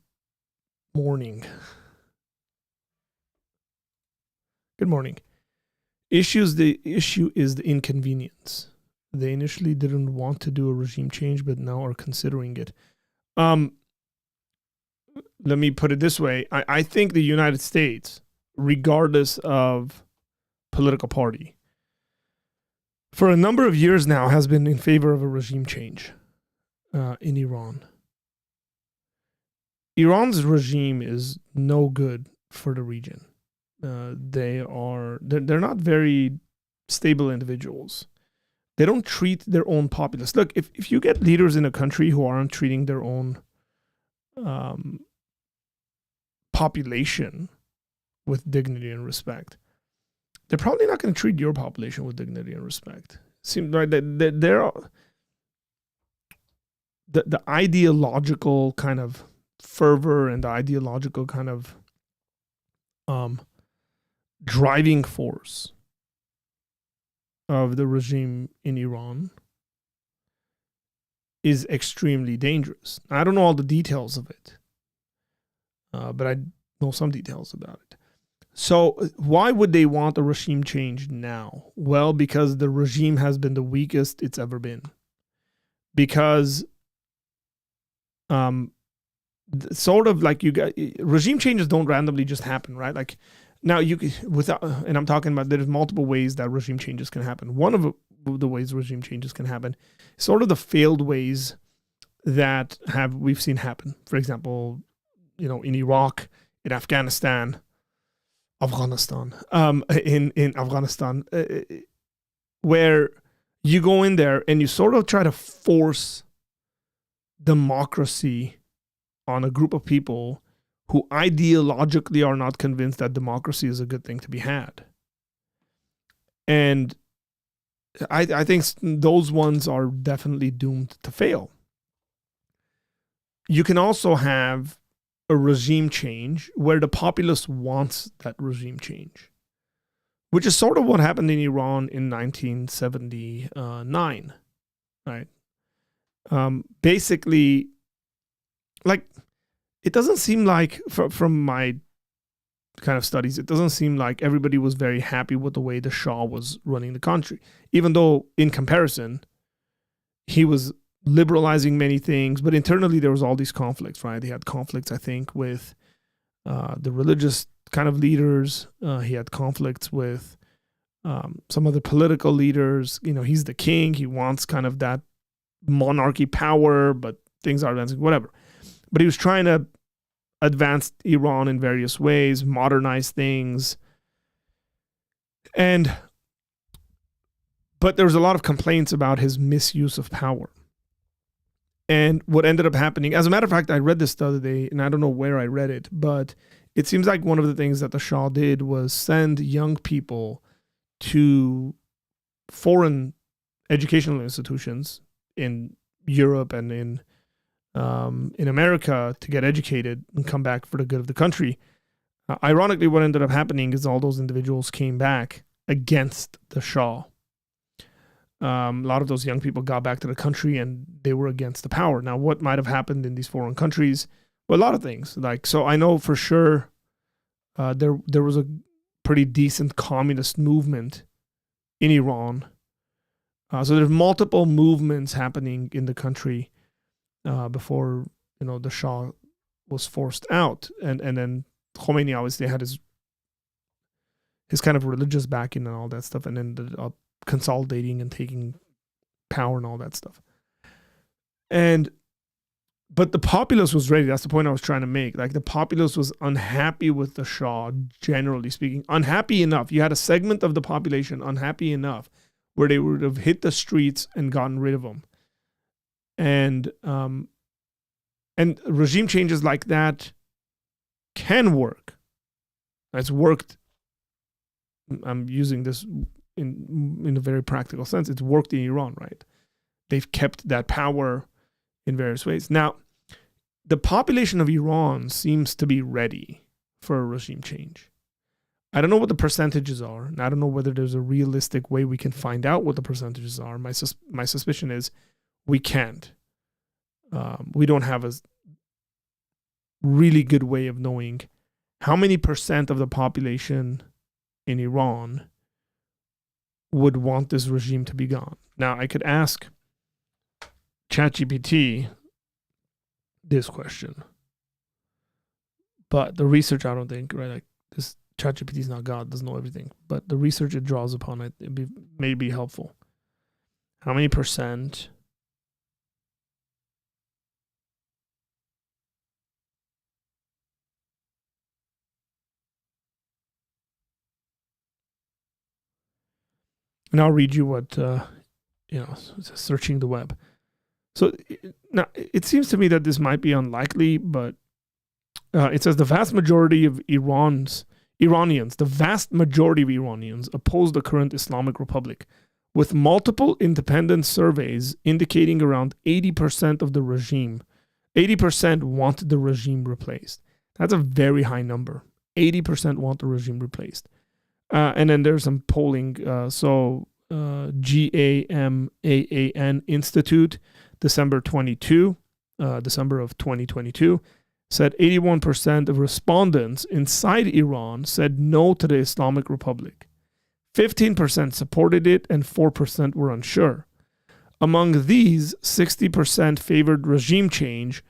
morning. Good morning. The issue is the inconvenience. They initially didn't want to do a regime change, but now are considering it. Let me put it this way. I think the United States, regardless of political party, for a number of years now has been in favor of a regime change in Iran. Iran's regime is no good for the region. They're not very stable individuals. They don't treat their own populace. Look, if you get leaders in a country who aren't treating their own population with dignity and respect, they're probably not going to treat your population with dignity and respect. Seems like they're the ideological kind of fervor and the ideological kind of driving force of the regime in Iran is extremely dangerous. I don't know all the details of it, but I know some details about it. So why would they want a regime change now? Well, because the regime has been the weakest it's ever been. Because sort of like regime changes don't randomly just happen, right? Like now and I'm talking about there's multiple ways that regime changes can happen. One of the ways regime changes can happen is sort of the failed ways that we've seen happen. For example, in Iraq, in Afghanistan, in Afghanistan, where you go in there and you sort of try to force democracy on a group of people who ideologically are not convinced that democracy is a good thing to be had. And I think those ones are definitely doomed to fail. You can also have a regime change where the populace wants that regime change, which is sort of what happened in Iran in 1979, right? Basically, like, it doesn't seem like, from my kind of studies, it doesn't seem like everybody was very happy with the way the Shah was running the country, even though in comparison, he was liberalizing many things, but internally there was all these conflicts, right? He had conflicts, I think, with the religious kind of leaders. He had conflicts with some other political leaders. He's the king. He wants kind of that monarchy power, but things are advancing, whatever. But he was trying to advance Iran in various ways, modernize things. But there was a lot of complaints about his misuse of power. And what ended up happening, as a matter of fact, I read this the other day, and I don't know where I read it, but it seems like one of the things that the Shah did was send young people to foreign educational institutions in Europe and in in America to get educated and come back for the good of the country. Ironically, what ended up happening is all those individuals came back against the Shah. A lot of those young people got back to the country and they were against the power. Now, what might have happened in these foreign countries? Well, a lot of things. So I know for sure there was a pretty decent communist movement in Iran. So there's multiple movements happening in the country before the Shah was forced out, and then Khomeini obviously had his kind of religious backing and all that stuff, and then the consolidating and taking power and all that stuff. But the populace was ready. That's the point I was trying to make. Like, the populace was unhappy with the Shah, generally speaking. Unhappy enough. You had a segment of the population unhappy enough where they would have hit the streets and gotten rid of him. And regime changes like that can work. It's worked. I'm using this in a very practical sense. It's worked in Iran, right? They've kept that power in various ways. Now, the population of Iran seems to be ready for a regime change. I don't know what the percentages are, and I don't know whether there's a realistic way we can find out what the percentages are. My suspicion is we can't. We don't have a really good way of knowing how many percent of the population in Iran would want this regime to be gone. Now, I could ask ChatGPT this question, but the research, I don't think, right? Like, this ChatGPT is not God, doesn't know everything, but the research it draws upon it may be helpful. How many percent and I'll read you what searching the web. So now it seems to me that this might be unlikely, but it says the vast majority of Iranians oppose the current Islamic Republic, with multiple independent surveys indicating around 80% of the regime, 80% want the regime replaced. That's a very high number. 80% want the regime replaced. And then there's some polling. GAMAAN Institute, December of 2022, said 81% of respondents inside Iran said no to the Islamic Republic. 15% supported it and 4% were unsure. Among these, 60% favored regime change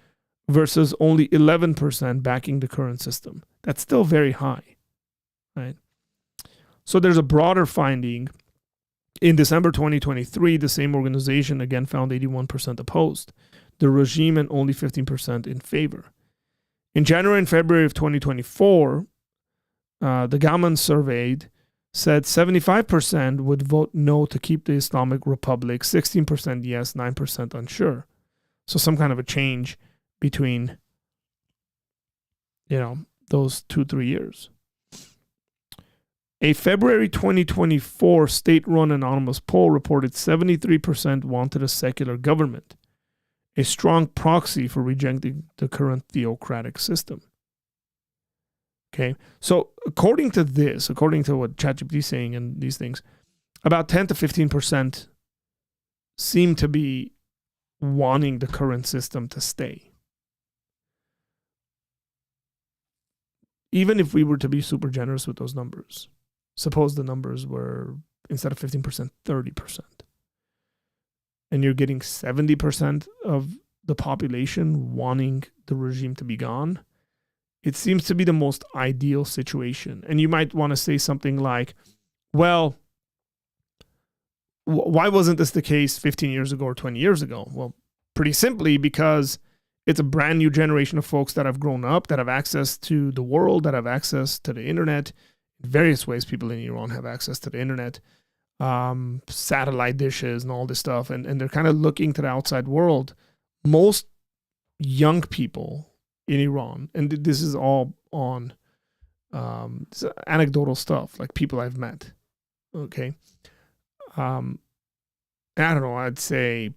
versus only 11% backing the current system. That's still very high, right? So there's a broader finding. In December 2023, the same organization again found 81% opposed the regime and only 15% in favor. In January and February of 2024, the Gaman surveyed said 75% would vote no to keep the Islamic Republic, 16% yes, 9% unsure. So some kind of a change between, those 2-3 years. A February 2024 state-run anonymous poll reported 73% wanted a secular government, a strong proxy for rejecting the current theocratic system. Okay, so according to what ChatGPT is saying and these things, about 10 to 15% seem to be wanting the current system to stay. Even if we were to be super generous with those numbers, suppose the numbers were, instead of 15%, 30%. And you're getting 70% of the population wanting the regime to be gone. It seems to be the most ideal situation. And you might want to say something like, well, why wasn't this the case 15 years ago or 20 years ago? Well, pretty simply because it's a brand new generation of folks that have grown up, that have access to the world, that have access to the internet. In various ways, people in Iran have access to the internet, satellite dishes and all this stuff. And they're kind of looking to the outside world. Most young people in Iran, and this is all on anecdotal stuff, like people I've met. Okay. I don't know, let's say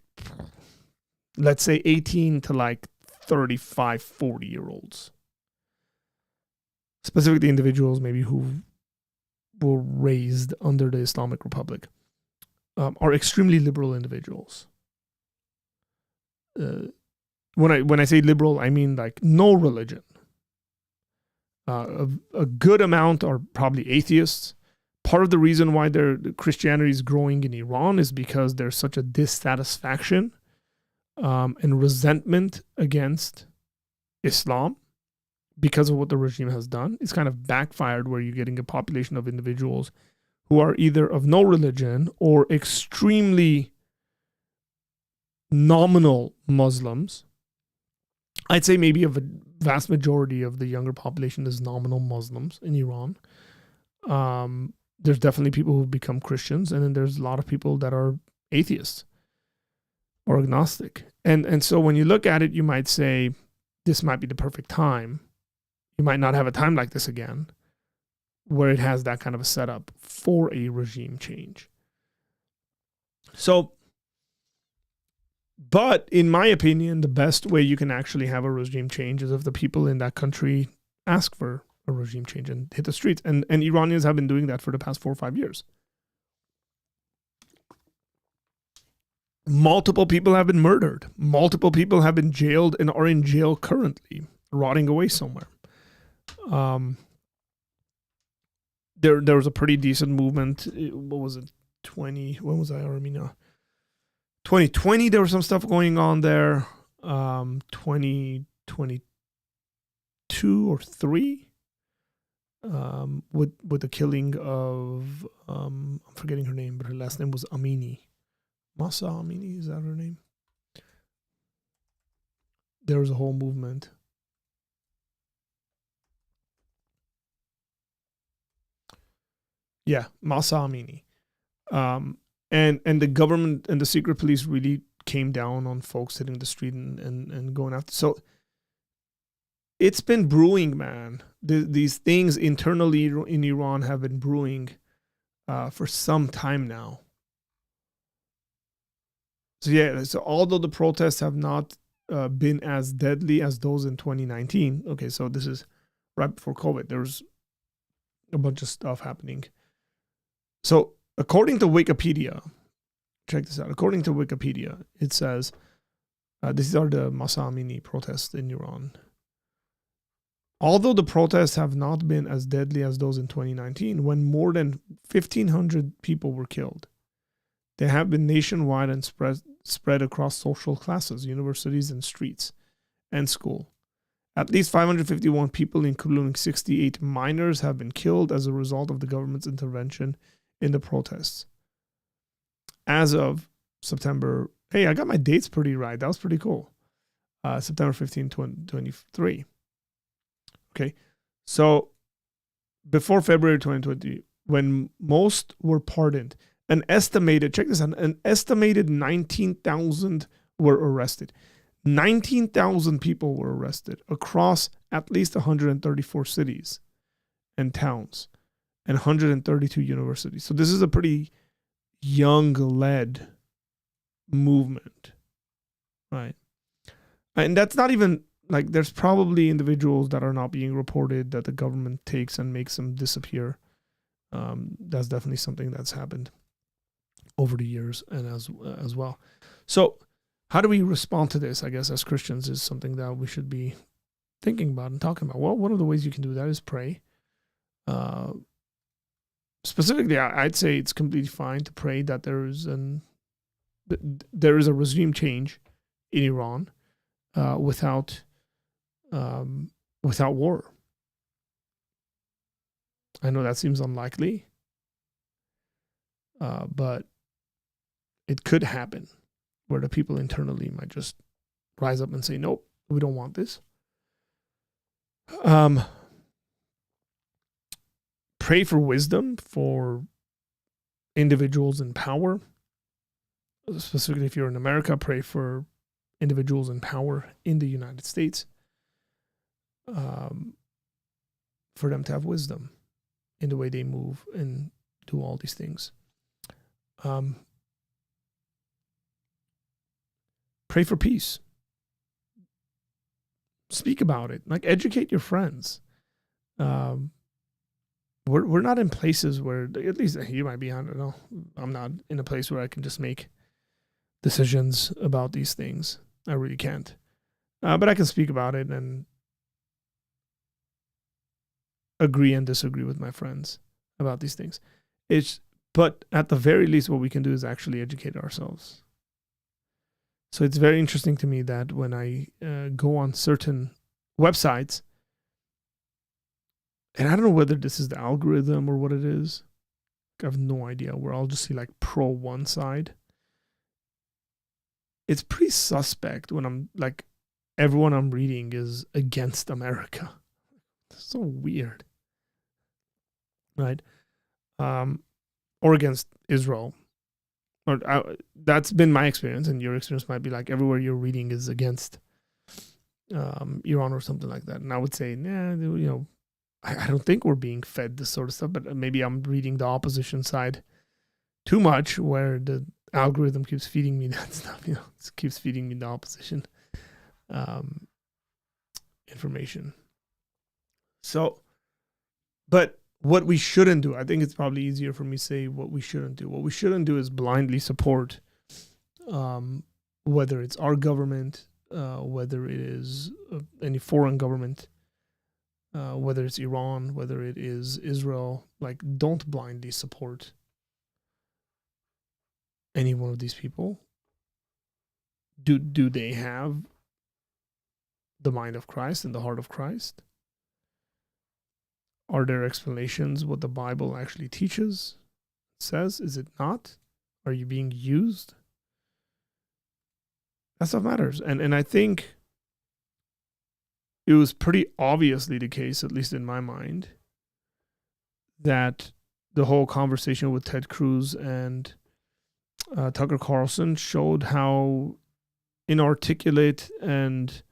18 to like 35, 40-year-olds. Specifically individuals maybe who were raised under the Islamic Republic, are extremely liberal individuals. When I say liberal, I mean like no religion. A good amount are probably atheists. Part of the reason why Christianity is growing in Iran is because there's such a dissatisfaction and resentment against Islam because of what the regime has done. It's kind of backfired, where you're getting a population of individuals who are either of no religion or extremely nominal Muslims. I'd say maybe a vast majority of the younger population is nominal Muslims in Iran. There's definitely people who've become Christians, and then there's a lot of people that are atheists or agnostic. And so when you look at it, you might say, this might be the perfect time. You might not have a time like this again, where it has that kind of a setup for a regime change. So, but in my opinion, the best way you can actually have a regime change is if the people in that country ask for a regime change and hit the streets. And Iranians have been doing that for the past 4 or 5 years. Multiple people have been murdered. Multiple people have been jailed and are in jail currently, rotting away somewhere. There was a pretty decent movement. What was it? When was I? Armenia? 2020, there was some stuff going on there. 2022 or 3, with the killing of I'm forgetting her name, but her last name was Amini. Masa Amini, is that her name? There was a whole movement. Yeah, Masa Amini. And the government and the secret police really came down on folks hitting the street and going after. So it's been brewing, man. These things internally in Iran have been brewing for some time now. So yeah, so although the protests have not been as deadly as those in 2019, okay, so this is right before COVID, there was a bunch of stuff happening. So according to Wikipedia, check this out. According to Wikipedia, it says, these are the Masa Amini protests in Iran. Although the protests have not been as deadly as those in 2019, when more than 1,500 people were killed, they have been nationwide and spread across social classes, universities, and streets, and school. At least 551 people, including 68 minors, have been killed as a result of the government's intervention in the protests. As of September, hey, I got my dates pretty right. That was pretty cool. September 15, 2023. Okay, so before February 2020, when most were pardoned, an estimated 19,000 were arrested. 19,000 people were arrested across at least 134 cities and towns and 132 universities. So this is a pretty young-led movement, right? And that's not even, like, there's probably individuals that are not being reported that the government takes and makes them disappear. That's definitely something that's happened over the years and as well. So how do we respond to this, I guess, as Christians, is something that we should be thinking about and talking about. Well, one of the ways you can do that is pray. Specifically, I'd say it's completely fine to pray that there is a regime change in Iran without war. I know that seems unlikely, but it could happen, where the people internally might just rise up and say, nope, we don't want this. Pray for wisdom for individuals in power. Specifically, if you're in America, pray for individuals in power in the United States, for them to have wisdom in the way they move and do all these things. Pray for peace. speak about it. Like, educate your friends. We're not in places where, at least you might be, I don't know. I'm not in a place where I can just make decisions about these things. I really can't. But I can speak about it and agree and disagree with my friends about these things. But at the very least, what we can do is actually educate ourselves. So it's very interesting to me that when I go on certain websites, and I don't know whether this is the algorithm or what it is. I have no idea, where I'll just see like pro one side. It's pretty suspect when I'm like, everyone I'm reading is against America. It's so weird. Right? Or against Israel. That's been my experience, and your experience might be like everywhere you're reading is against Iran or something like that. And I would say, I don't think we're being fed this sort of stuff, but maybe I'm reading the opposition side too much, where the algorithm keeps feeding me that stuff. It keeps feeding me the opposition information. So, but what we shouldn't do, I think it's probably easier for me to say what we shouldn't do. What we shouldn't do is blindly support, whether it's our government, whether it is any foreign government, whether it's Iran, whether it is Israel. Like, don't blindly support any one of these people. Do they have the mind of Christ and the heart of Christ? Are there explanations what the Bible actually teaches, says? Is it not? Are you being used? That stuff matters. And I think it was pretty obviously the case, at least in my mind, that the whole conversation with Ted Cruz and Tucker Carlson showed how inarticulate and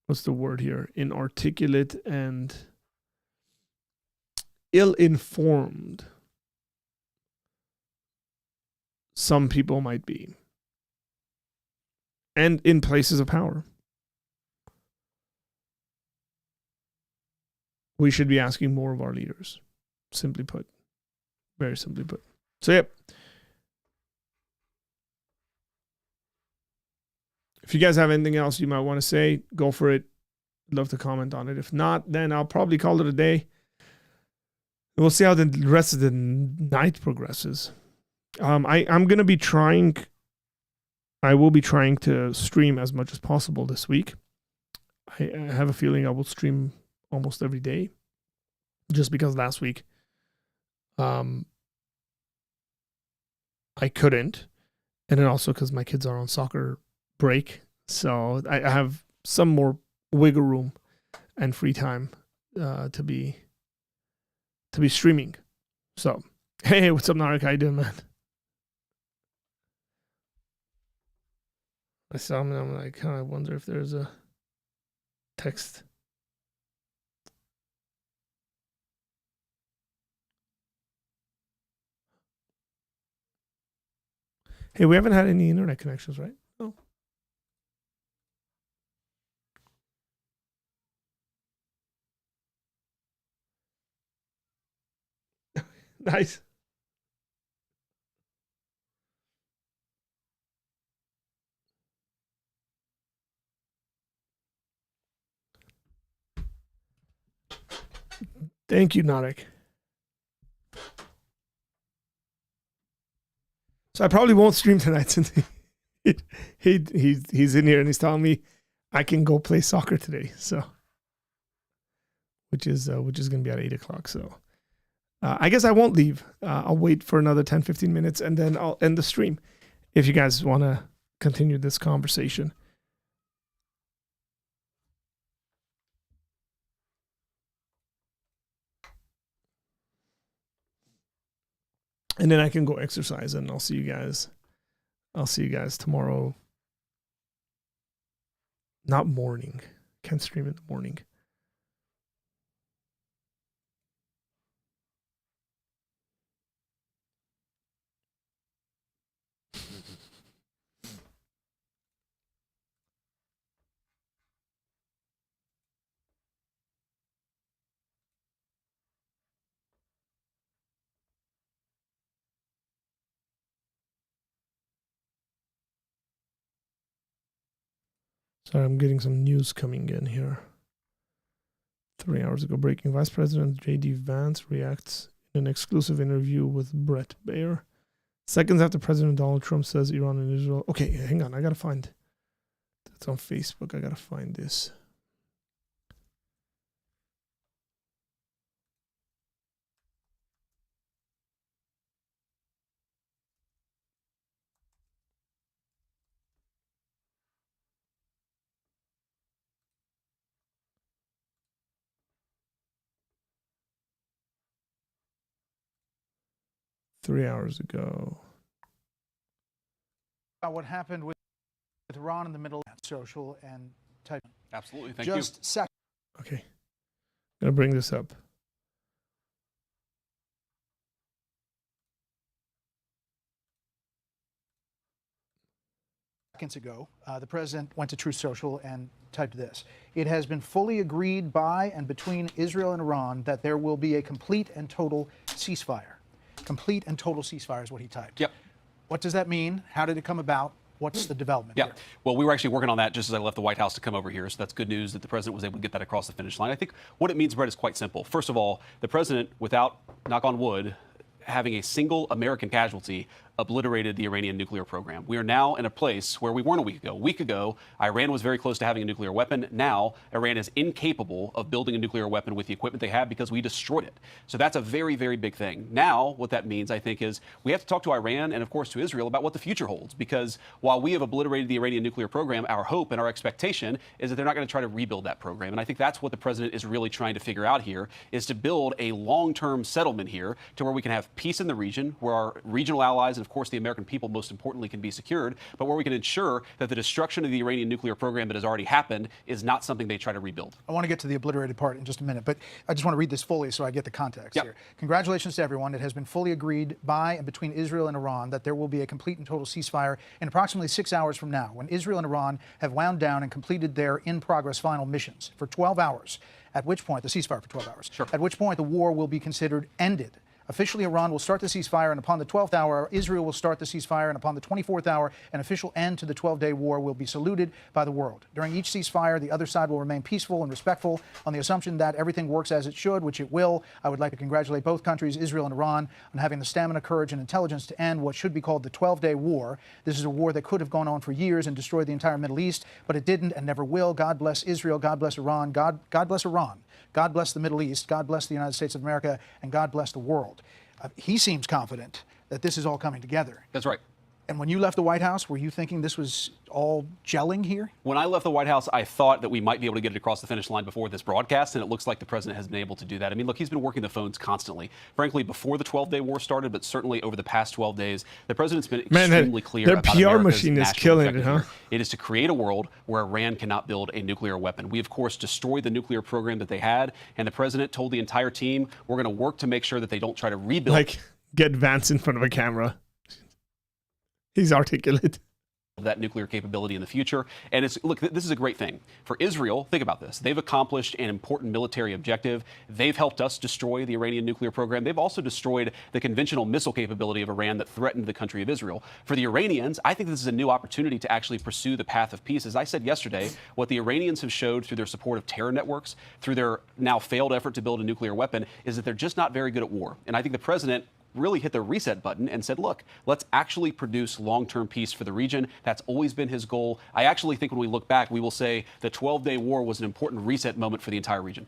what's the word here? Inarticulate and ill-informed some people might be. And in places of power. We should be asking more of our leaders. Simply put. Very simply put. So, yep. If you guys have anything else you might want to say, go for it. I'd love to comment on it. If not, then I'll probably call it a day. We'll see how the rest of the night progresses. I'm going to be trying. I will be trying to stream as much as possible this week. I have a feeling I will stream almost every day, just because last week I couldn't, and then also because my kids are on soccer break, so I have some more wiggle room and free time to be streaming. So, hey, what's up, Narek? How you doing, man? I saw him and I'm like, I wonder if there's a text. Hey, we haven't had any internet connections, right? No. Nice. Thank you, Narek. So I probably won't stream tonight since he's in here and he's telling me I can go play soccer today. So, which is going to be at 8:00. So, I guess I won't leave. I'll wait for another 10, 15 minutes and then I'll end the stream. If you guys want to continue this conversation. And then I can go exercise and I'll see you guys. I'll see you guys tomorrow. Not morning. Can't stream in the morning. Sorry, I'm getting some news coming in here. 3 hours ago, breaking. Vice President J.D. Vance reacts in an exclusive interview with Brett Baer. Seconds after President Donald Trump says Iran and Israel. Okay, hang on. I got to find. It's on Facebook. I got to find this. Three hours ago. About what happened with Iran in the Middle East, social and type. Absolutely, thank you. Okay, I'm gonna bring this up. Seconds ago, the president went to Truth Social and typed this. It has been fully agreed by and between Israel and Iran that there will be a complete and total ceasefire. Complete and total ceasefire is what he typed. Yep. What does that mean? How did it come about? What's the development here? Well, we were actually working on that just as I left the White House to come over here. So that's good news that the president was able to get that across the finish line. I think what it means, Brett, is quite simple. First of all, the president, without, knock on wood, having a single American casualty, obliterated the Iranian nuclear program. We are now in a place where we weren't a week ago. A week ago, Iran was very close to having a nuclear weapon. Now, Iran is incapable of building a nuclear weapon with the equipment they have because we destroyed it. So that's a very, very big thing. Now, what that means, I think, is we have to talk to Iran and, of course, to Israel about what the future holds. Because while we have obliterated the Iranian nuclear program, our hope and our expectation is that they're not going to try to rebuild that program. And I think that's what the president is really trying to figure out here, is to build a long-term settlement here to where we can have peace in the region, where our regional allies and, of course, the American people, most importantly, can be secured, but where we can ensure that the destruction of the Iranian nuclear program that has already happened is not something they try to rebuild. I want to get to the obliterated part in just a minute, but I just want to read this fully so I get the context here. Congratulations to everyone. It has been fully agreed by and between Israel and Iran that there will be a complete and total ceasefire in approximately 6 hours from now, when Israel and Iran have wound down and completed their in-progress final missions for 12 hours, at which point, the ceasefire for 12 hours, at which point the war will be considered ended. Officially, Iran will start the ceasefire, and upon the 12th hour, Israel will start the ceasefire, and upon the 24th hour, an official end to the 12-day war will be saluted by the world. During each ceasefire, the other side will remain peaceful and respectful on the assumption that everything works as it should, which it will. I would like to congratulate both countries, Israel and Iran, on having the stamina, courage, and intelligence to end what should be called the 12-day war. This is a war that could have gone on for years and destroyed the entire Middle East, but it didn't and never will. God bless Israel. God bless Iran. God bless Iran. God bless the Middle East. God bless the United States of America, and God bless the world. He seems confident that this is all coming together. That's right. And when you left the White House, were you thinking this was all gelling here? When I left the White House, I thought that we might be able to get it across the finish line before this broadcast, and it looks like the president has been able to do that. I mean, look, he's been working the phones constantly. Frankly, before the 12-day war started, but certainly over the past 12 days, the president's been extremely clear about their PR America's machine is killing it, huh? It is to create a world where Iran cannot build a nuclear weapon. We, of course, destroyed the nuclear program that they had, and the president told the entire team, we're going to work to make sure that they don't try to rebuild. Like, get Vance in front of a camera. He's articulate. That nuclear capability in the future. And it's, look, this is a great thing. For Israel, think about this. They've accomplished an important military objective. They've helped us destroy the Iranian nuclear program. They've also destroyed the conventional missile capability of Iran that threatened the country of Israel. For the Iranians, I think this is a new opportunity to actually pursue the path of peace. As I said yesterday, what the Iranians have showed through their support of terror networks, through their now failed effort to build a nuclear weapon, is that they're just not very good at war. And I think the president really hit the reset button and said, look, let's actually produce long-term peace for the region. That's always been his goal. I actually think when we look back, we will say the 12-day war was an important reset moment for the entire region.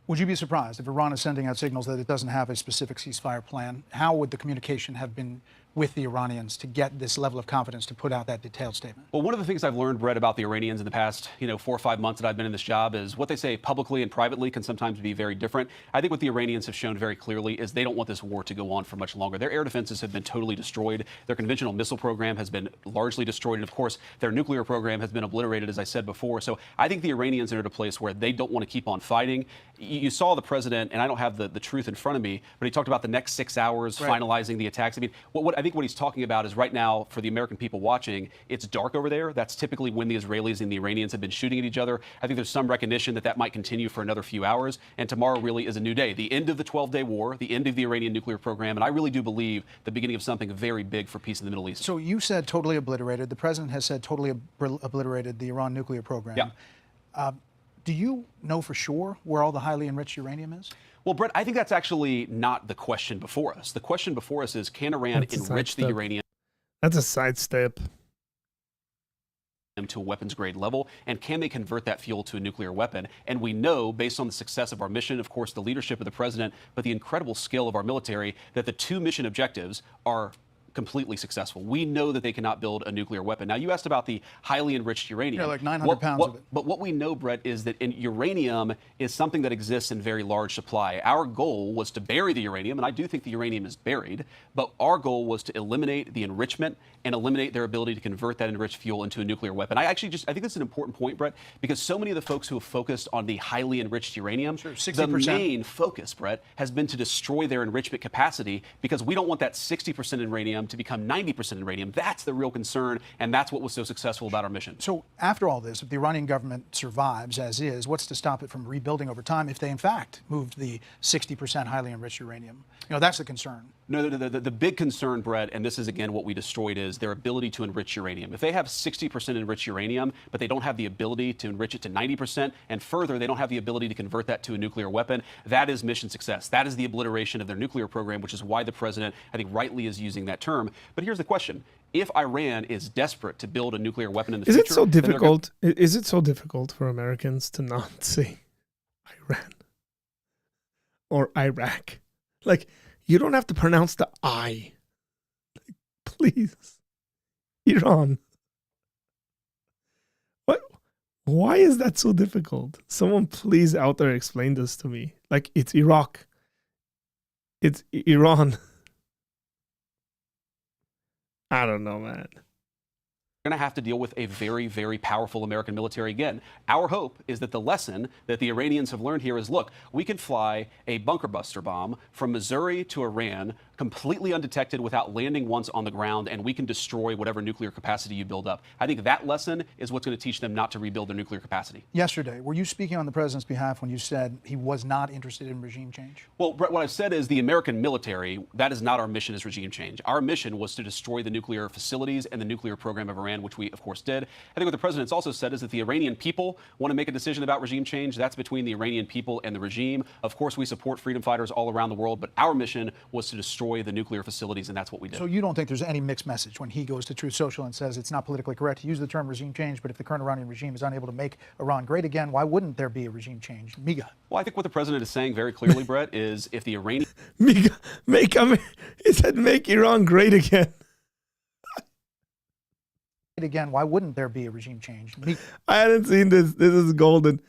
Would you be surprised if Iran is sending out signals that it doesn't have a specific ceasefire plan? How would the communication have been with the Iranians to get this level of confidence to put out that detailed statement? Well, one of the things I've learned, Brett, about the Iranians in the past, 4 or 5 months that I've been in this job is what they say publicly and privately can sometimes be very different. I think what the Iranians have shown very clearly is they don't want this war to go on for much longer. Their air defenses have been totally destroyed. Their conventional missile program has been largely destroyed. And of course, their nuclear program has been obliterated, as I said before. So I think the Iranians are at a place where they don't want to keep on fighting. You saw the president, and I don't have the truth in front of me, but he talked about the next 6 hours finalizing the attacks. I mean, I think what he's talking about is right now, for the American people watching, it's dark over there. That's typically when the Israelis and the Iranians have been shooting at each other. I think there's some recognition that that might continue for another few hours. And tomorrow really is a new day. The end of the 12-day war, the end of the Iranian nuclear program. And I really do believe the beginning of something very big for peace in the Middle East. So you said totally obliterated. The president has said totally obliterated the Iran nuclear program. Yeah. Do you know for sure where all the highly enriched uranium is? Well, Brett, I think that's actually not the question before us. The question before us is, can Iran enrich the uranium? That's a sidestep. To a weapons grade level, and can they convert that fuel to a nuclear weapon? And we know, based on the success of our mission, of course, the leadership of the president, but the incredible skill of our military, that the two mission objectives are completely successful. We know that they cannot build a nuclear weapon. Now, you asked about the highly enriched uranium. Yeah, like 900 pounds of it. But what we know, Brett, is that uranium is something that exists in very large supply. Our goal was to bury the uranium, and I do think the uranium is buried, but our goal was to eliminate the enrichment and eliminate their ability to convert that enriched fuel into a nuclear weapon. I think that's an important point, Brett, because so many of the folks who have focused on the highly enriched uranium, sure, 60%. The main focus, Brett, has been to destroy their enrichment capacity, because we don't want that 60% uranium to become 90% uranium. That's the real concern, and that's what was so successful about our mission. So after all this, if the Iranian government survives as is, what's to stop it from rebuilding over time if they in fact moved the 60% highly enriched uranium? You know, that's the concern. No, the big concern, Brett, and this is again what we destroyed, is their ability to enrich uranium. If they have 60% enriched uranium, but they don't have the ability to enrich it to 90%, and further, they don't have the ability to convert that to a nuclear weapon, that is mission success. That is the obliteration of their nuclear program, which is why the president, I think, rightly is using that term. But here's the question. If Iran is desperate to build a nuclear weapon in the future... Is it so difficult for Americans to not say Iran or Iraq? Like, you don't have to pronounce the I. Like, please. Iran. What? Why is that so difficult? Someone please out there explain this to me. Like, it's Iraq. It's Iran. I don't know, man. We're going to have to deal with a very, very powerful American military again. Our hope is that the lesson that the Iranians have learned here is, look, we can fly a bunker buster bomb from Missouri to Iran completely undetected without landing once on the ground, and we can destroy whatever nuclear capacity you build up. I think that lesson is what's going to teach them not to rebuild their nuclear capacity. Yesterday, were you speaking on the president's behalf when you said he was not interested in regime change? Well, Brett, what I've said is the American military, that is not our mission, as regime change. Our mission was to destroy the nuclear facilities and the nuclear program of Iran, which we, of course, did. I think what the president's also said is that the Iranian people want to make a decision about regime change. That's between the Iranian people and the regime. Of course, we support freedom fighters all around the world, but our mission was to destroy the nuclear facilities, and that's what we did. So you don't think there's any mixed message when he goes to Truth Social and says it's not politically correct to use the term regime change, but if the current Iranian regime is unable to make Iran great again, why wouldn't there be a regime change? Miga. Well, I think what the president is saying very clearly, Brett, is if the Iranian... He said make Iran great again. Again, why wouldn't there be a regime change? I hadn't seen this. This is golden.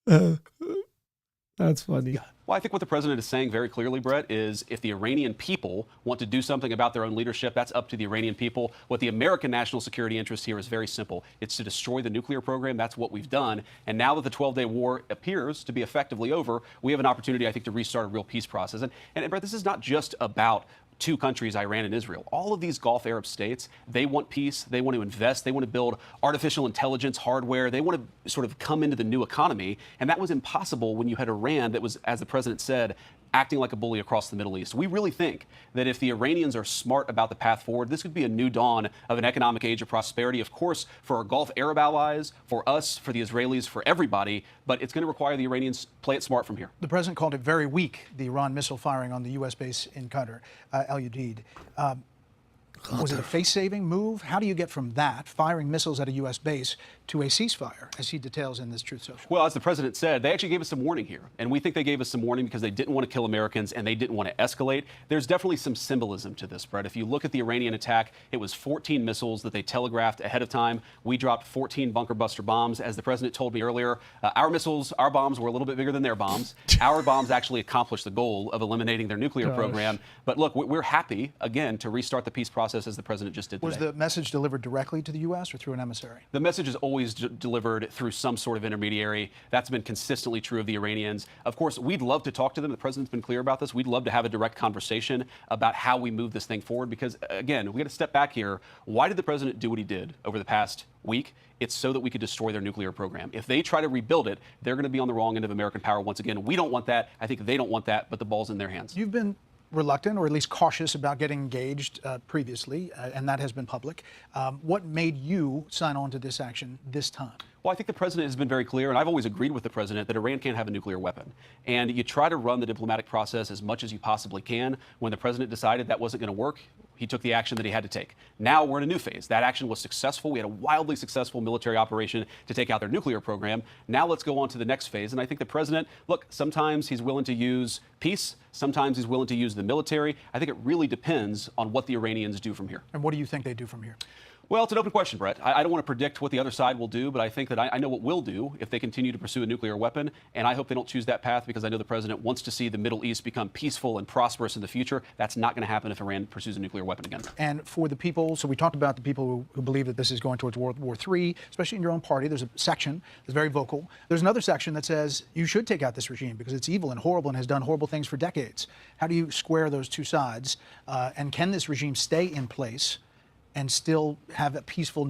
That's funny. Well, I think what the president is saying very clearly, Brett, is if the Iranian people want to do something about their own leadership, that's up to the Iranian people. What the American national security interest here is very simple. It's to destroy the nuclear program. That's what we've done. And now that the 12-day war appears to be effectively over, we have an opportunity, I think, to restart a real peace process. And Brett, this is not just about two countries, Iran and Israel. All of these Gulf Arab states, they want peace. They want to invest. They want to build artificial intelligence hardware. They want to sort of come into the new economy. And that was impossible when you had Iran that was, as the president said, acting like a bully across the Middle East. We really think that if the Iranians are smart about the path forward, this could be a new dawn of an economic age of prosperity, of course, for our Gulf Arab allies, for us, for the Israelis, for everybody. But it's going to require the Iranians play it smart from here. The president called it very weak, the Iran missile firing on the U.S. base in Qatar, El Udeid. Was it a face-saving move? How do you get from that, firing missiles at a U.S. base, to a ceasefire, as he details in this Truth Social? Well, as the president said, they actually gave us some warning here. And we think they gave us some warning because they didn't want to kill Americans and they didn't want to escalate. There's definitely some symbolism to this, Brett. If you look at the Iranian attack, it was 14 missiles that they telegraphed ahead of time. We dropped 14 bunker buster bombs. As the president told me earlier, our missiles, our bombs were a little bit bigger than their bombs. Our bombs actually accomplished the goal of eliminating their nuclear program. But look, we're happy, again, to restart the peace process process as the president just did today. Was the message delivered directly to the U.S. or through an emissary? The message is always delivered through some sort of intermediary. That's been consistently true of the Iranians. Of course, we'd love to talk to them. The president's been clear about this. We'd love to have a direct conversation about how we move this thing forward because, again, we got to step back here. Why did the president do what he did over the past week? It's so that we could destroy their nuclear program. If they try to rebuild it, they're going to be on the wrong end of American power once again. We don't want that. I think they don't want that, but the ball's in their hands. You've been reluctant or at least cautious about getting engaged previously, and that has been public. What made you sign on to this action this time? Well, I think the president has been very clear, and I've always agreed with the president, that Iran can't have a nuclear weapon. And you try to run the diplomatic process as much as you possibly can. When the president decided that wasn't going to work, he took the action that he had to take. Now we're in a new phase. That action was successful. We had a wildly successful military operation to take out their nuclear program. Now let's go on to the next phase. And I think the president, look, sometimes he's willing to use peace. Sometimes he's willing to use the military. I think it really depends on what the Iranians do from here. And what do you think they do from here? Well, it's an open question, Brett. I don't want to predict what the other side will do, but I think that I know what we'll do if they continue to pursue a nuclear weapon. And I hope they don't choose that path because I know the president wants to see the Middle East become peaceful and prosperous in the future. That's not going to happen if Iran pursues a nuclear weapon again. And for the people, so we talked about the people who believe that this is going towards World War III, especially in your own party. There's a section that's very vocal. There's another section that says you should take out this regime because it's evil and horrible and has done horrible things for decades. How do you square those two sides? And can this regime stay in place and still have a peaceful,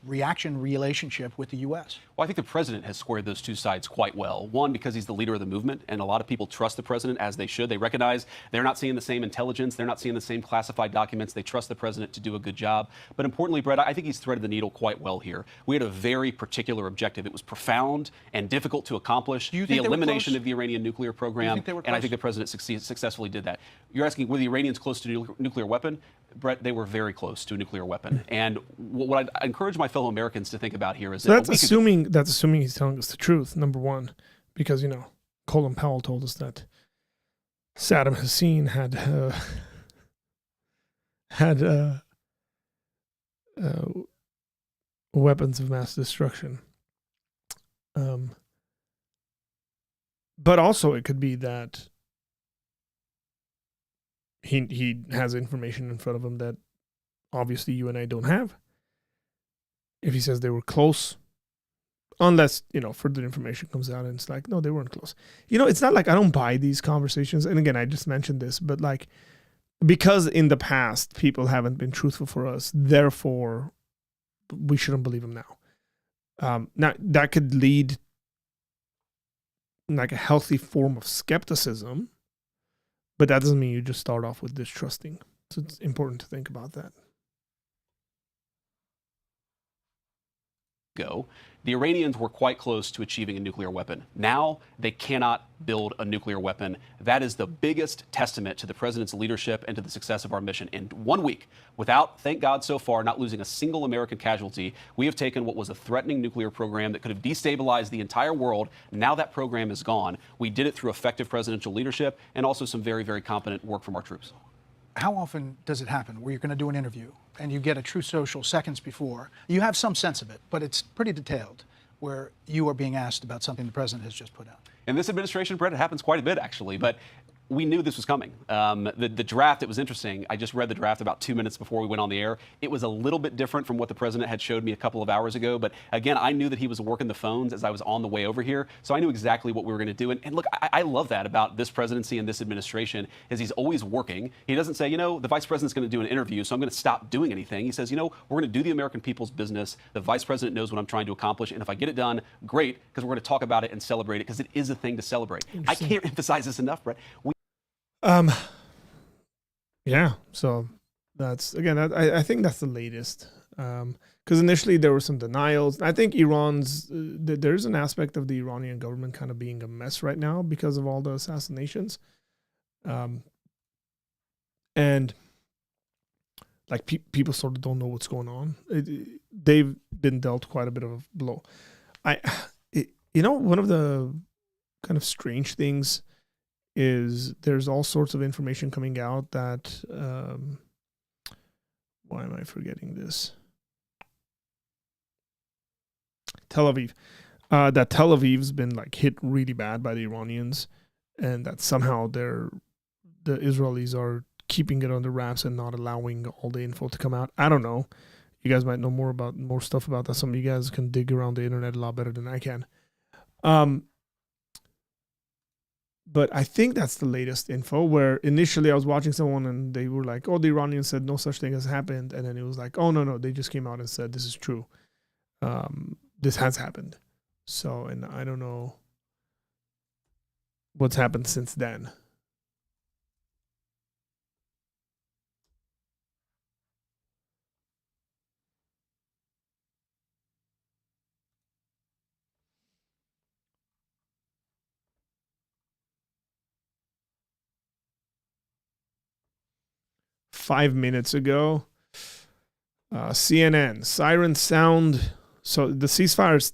reaction relationship with the U.S.? Well, I think the president has squared those two sides quite well. One, because he's the leader of the movement, and a lot of people trust the president as they should. They recognize they're not seeing the same intelligence. They're not seeing the same classified documents. They trust the president to do a good job. But importantly, Brett, I think he's threaded the needle quite well here. We had a very particular objective. It was profound and difficult to accomplish. The elimination of the Iranian nuclear program. And I think the president successfully did that. You're asking, were the Iranians close to a nuclear weapon? Brett, they were very close to a nuclear weapon. And what I encourage my fellow Americans to think about here is that's assuming he's telling us the truth, number one, because, Colin Powell told us that Saddam Hussein had weapons of mass destruction. But also it could be that he has information in front of him that obviously you and I don't have. If he says they were close, unless, further information comes out and it's like, no, they weren't close. It's not like I don't buy these conversations. And again, I just mentioned this, but like, because in the past people haven't been truthful for us, therefore we shouldn't believe them now. Now that could lead like a healthy form of skepticism, but that doesn't mean you just start off with distrusting. So it's important to think about that. The Iranians were quite close to achieving a nuclear weapon. Now they cannot build a nuclear weapon. That is the biggest testament to the president's leadership and to the success of our mission. In 1 week, without, thank God so far, not losing a single American casualty, we have taken what was a threatening nuclear program that could have destabilized the entire world. Now that program is gone. We did it through effective presidential leadership and also some very, very competent work from our troops. How often does it happen where you're going to do an interview and you get a Truth Social seconds before? You have some sense of it, but it's pretty detailed, where you are being asked about something the president has just put out. In this administration, Brett, it happens quite a bit, actually. But we knew this was coming. The draft, it was interesting. I just read the draft about 2 minutes before we went on the air. It was a little bit different from what the president had showed me a couple of hours ago. But again, I knew that he was working the phones as I was on the way over here. So I knew exactly what we were going to do. And look, I love that about this presidency and this administration, is he's always working. He doesn't say, the vice president's going to do an interview, so I'm going to stop doing anything. He says, we're going to do the American people's business. The vice president knows what I'm trying to accomplish. And if I get it done, great, because we're going to talk about it and celebrate it, because it is a thing to celebrate. I can't emphasize this enough, Brett. Yeah, so that's, again, I think that's the latest. Because initially there were some denials. I think there's an aspect of the Iranian government kind of being a mess right now because of all the assassinations. And like people sort of don't know what's going on. They've been dealt quite a bit of a blow. One of the kind of strange things is there's all sorts of information coming out that, why am I forgetting this? Tel Aviv. That Tel Aviv's been like hit really bad by the Iranians, and that somehow the Israelis are keeping it under wraps and not allowing all the info to come out. I don't know. You guys might know more stuff about that. Some of you guys can dig around the internet a lot better than I can. But I think that's the latest info, where initially I was watching someone and they were like, oh, the Iranians said no such thing has happened. And then it was like, oh, no, they just came out and said this is true. This has happened. So, and I don't know what's happened since then. Five minutes ago, CNN, siren sound. So the ceasefire is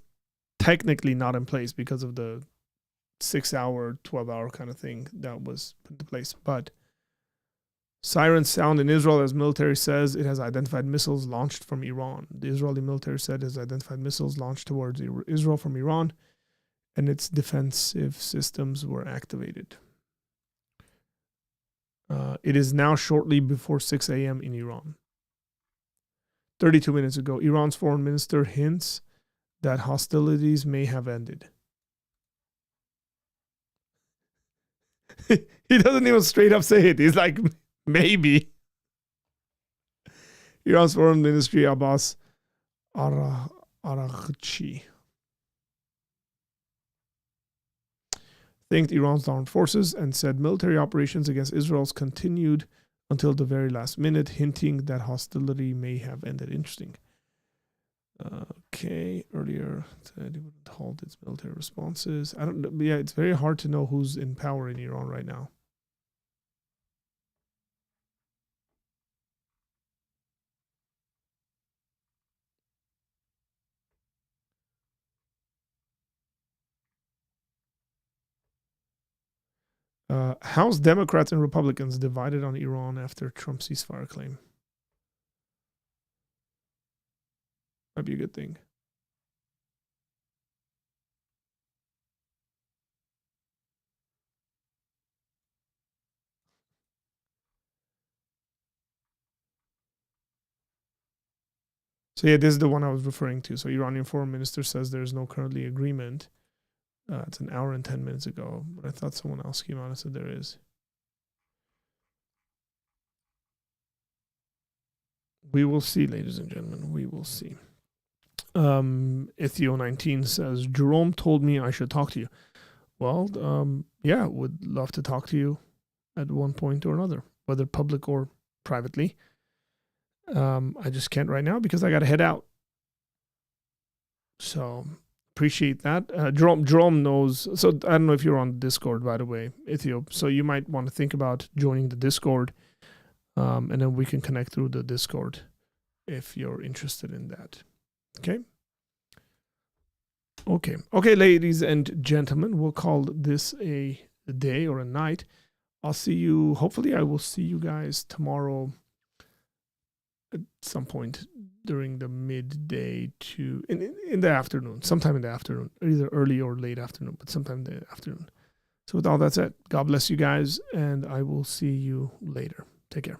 technically not in place because of the 6-hour, 12-hour kind of thing that was put into place. But siren sound in Israel as military says it has identified missiles launched from Iran. The Israeli military said it has identified missiles launched towards Israel from Iran, and its defensive systems were activated. It is now shortly before 6 a.m. in Iran. 32 minutes ago, Iran's foreign minister hints that hostilities may have ended. He doesn't even straight up say it. He's like, maybe. Iran's foreign ministry, Abbas Araghchi, thanked Iran's armed forces and said military operations against Israel's continued until the very last minute, hinting that hostility may have ended. Interesting. Okay, earlier said it would halt its military responses. I don't know. Yeah, it's very hard to know who's in power in Iran right now. House Democrats and Republicans divided on Iran after Trump ceasefire claim. Might be a good thing. So yeah, this is the one I was referring to. So Iranian foreign minister says there is no currently agreement. It's an hour and 10 minutes ago, but I thought someone else came out and said there is. We will see, ladies and gentlemen. We will see. Ethio19 says, Jerome told me I should talk to you. Well, yeah, would love to talk to you at one point or another, whether public or privately. I just can't right now because I got to head out. So appreciate that. Jerome knows. So I don't know if you're on Discord, by the way, Ethio. So you might want to think about joining the Discord. And then we can connect through the Discord if you're interested in that. Okay. Okay, ladies and gentlemen, we'll call this a day or a night. I'll see you. Hopefully, I will see you guys tomorrow at some point during the midday to in the afternoon, sometime in the afternoon, either early or late afternoon, but sometime in the afternoon. So with all that said, God bless you guys, and I will see you later. Take care.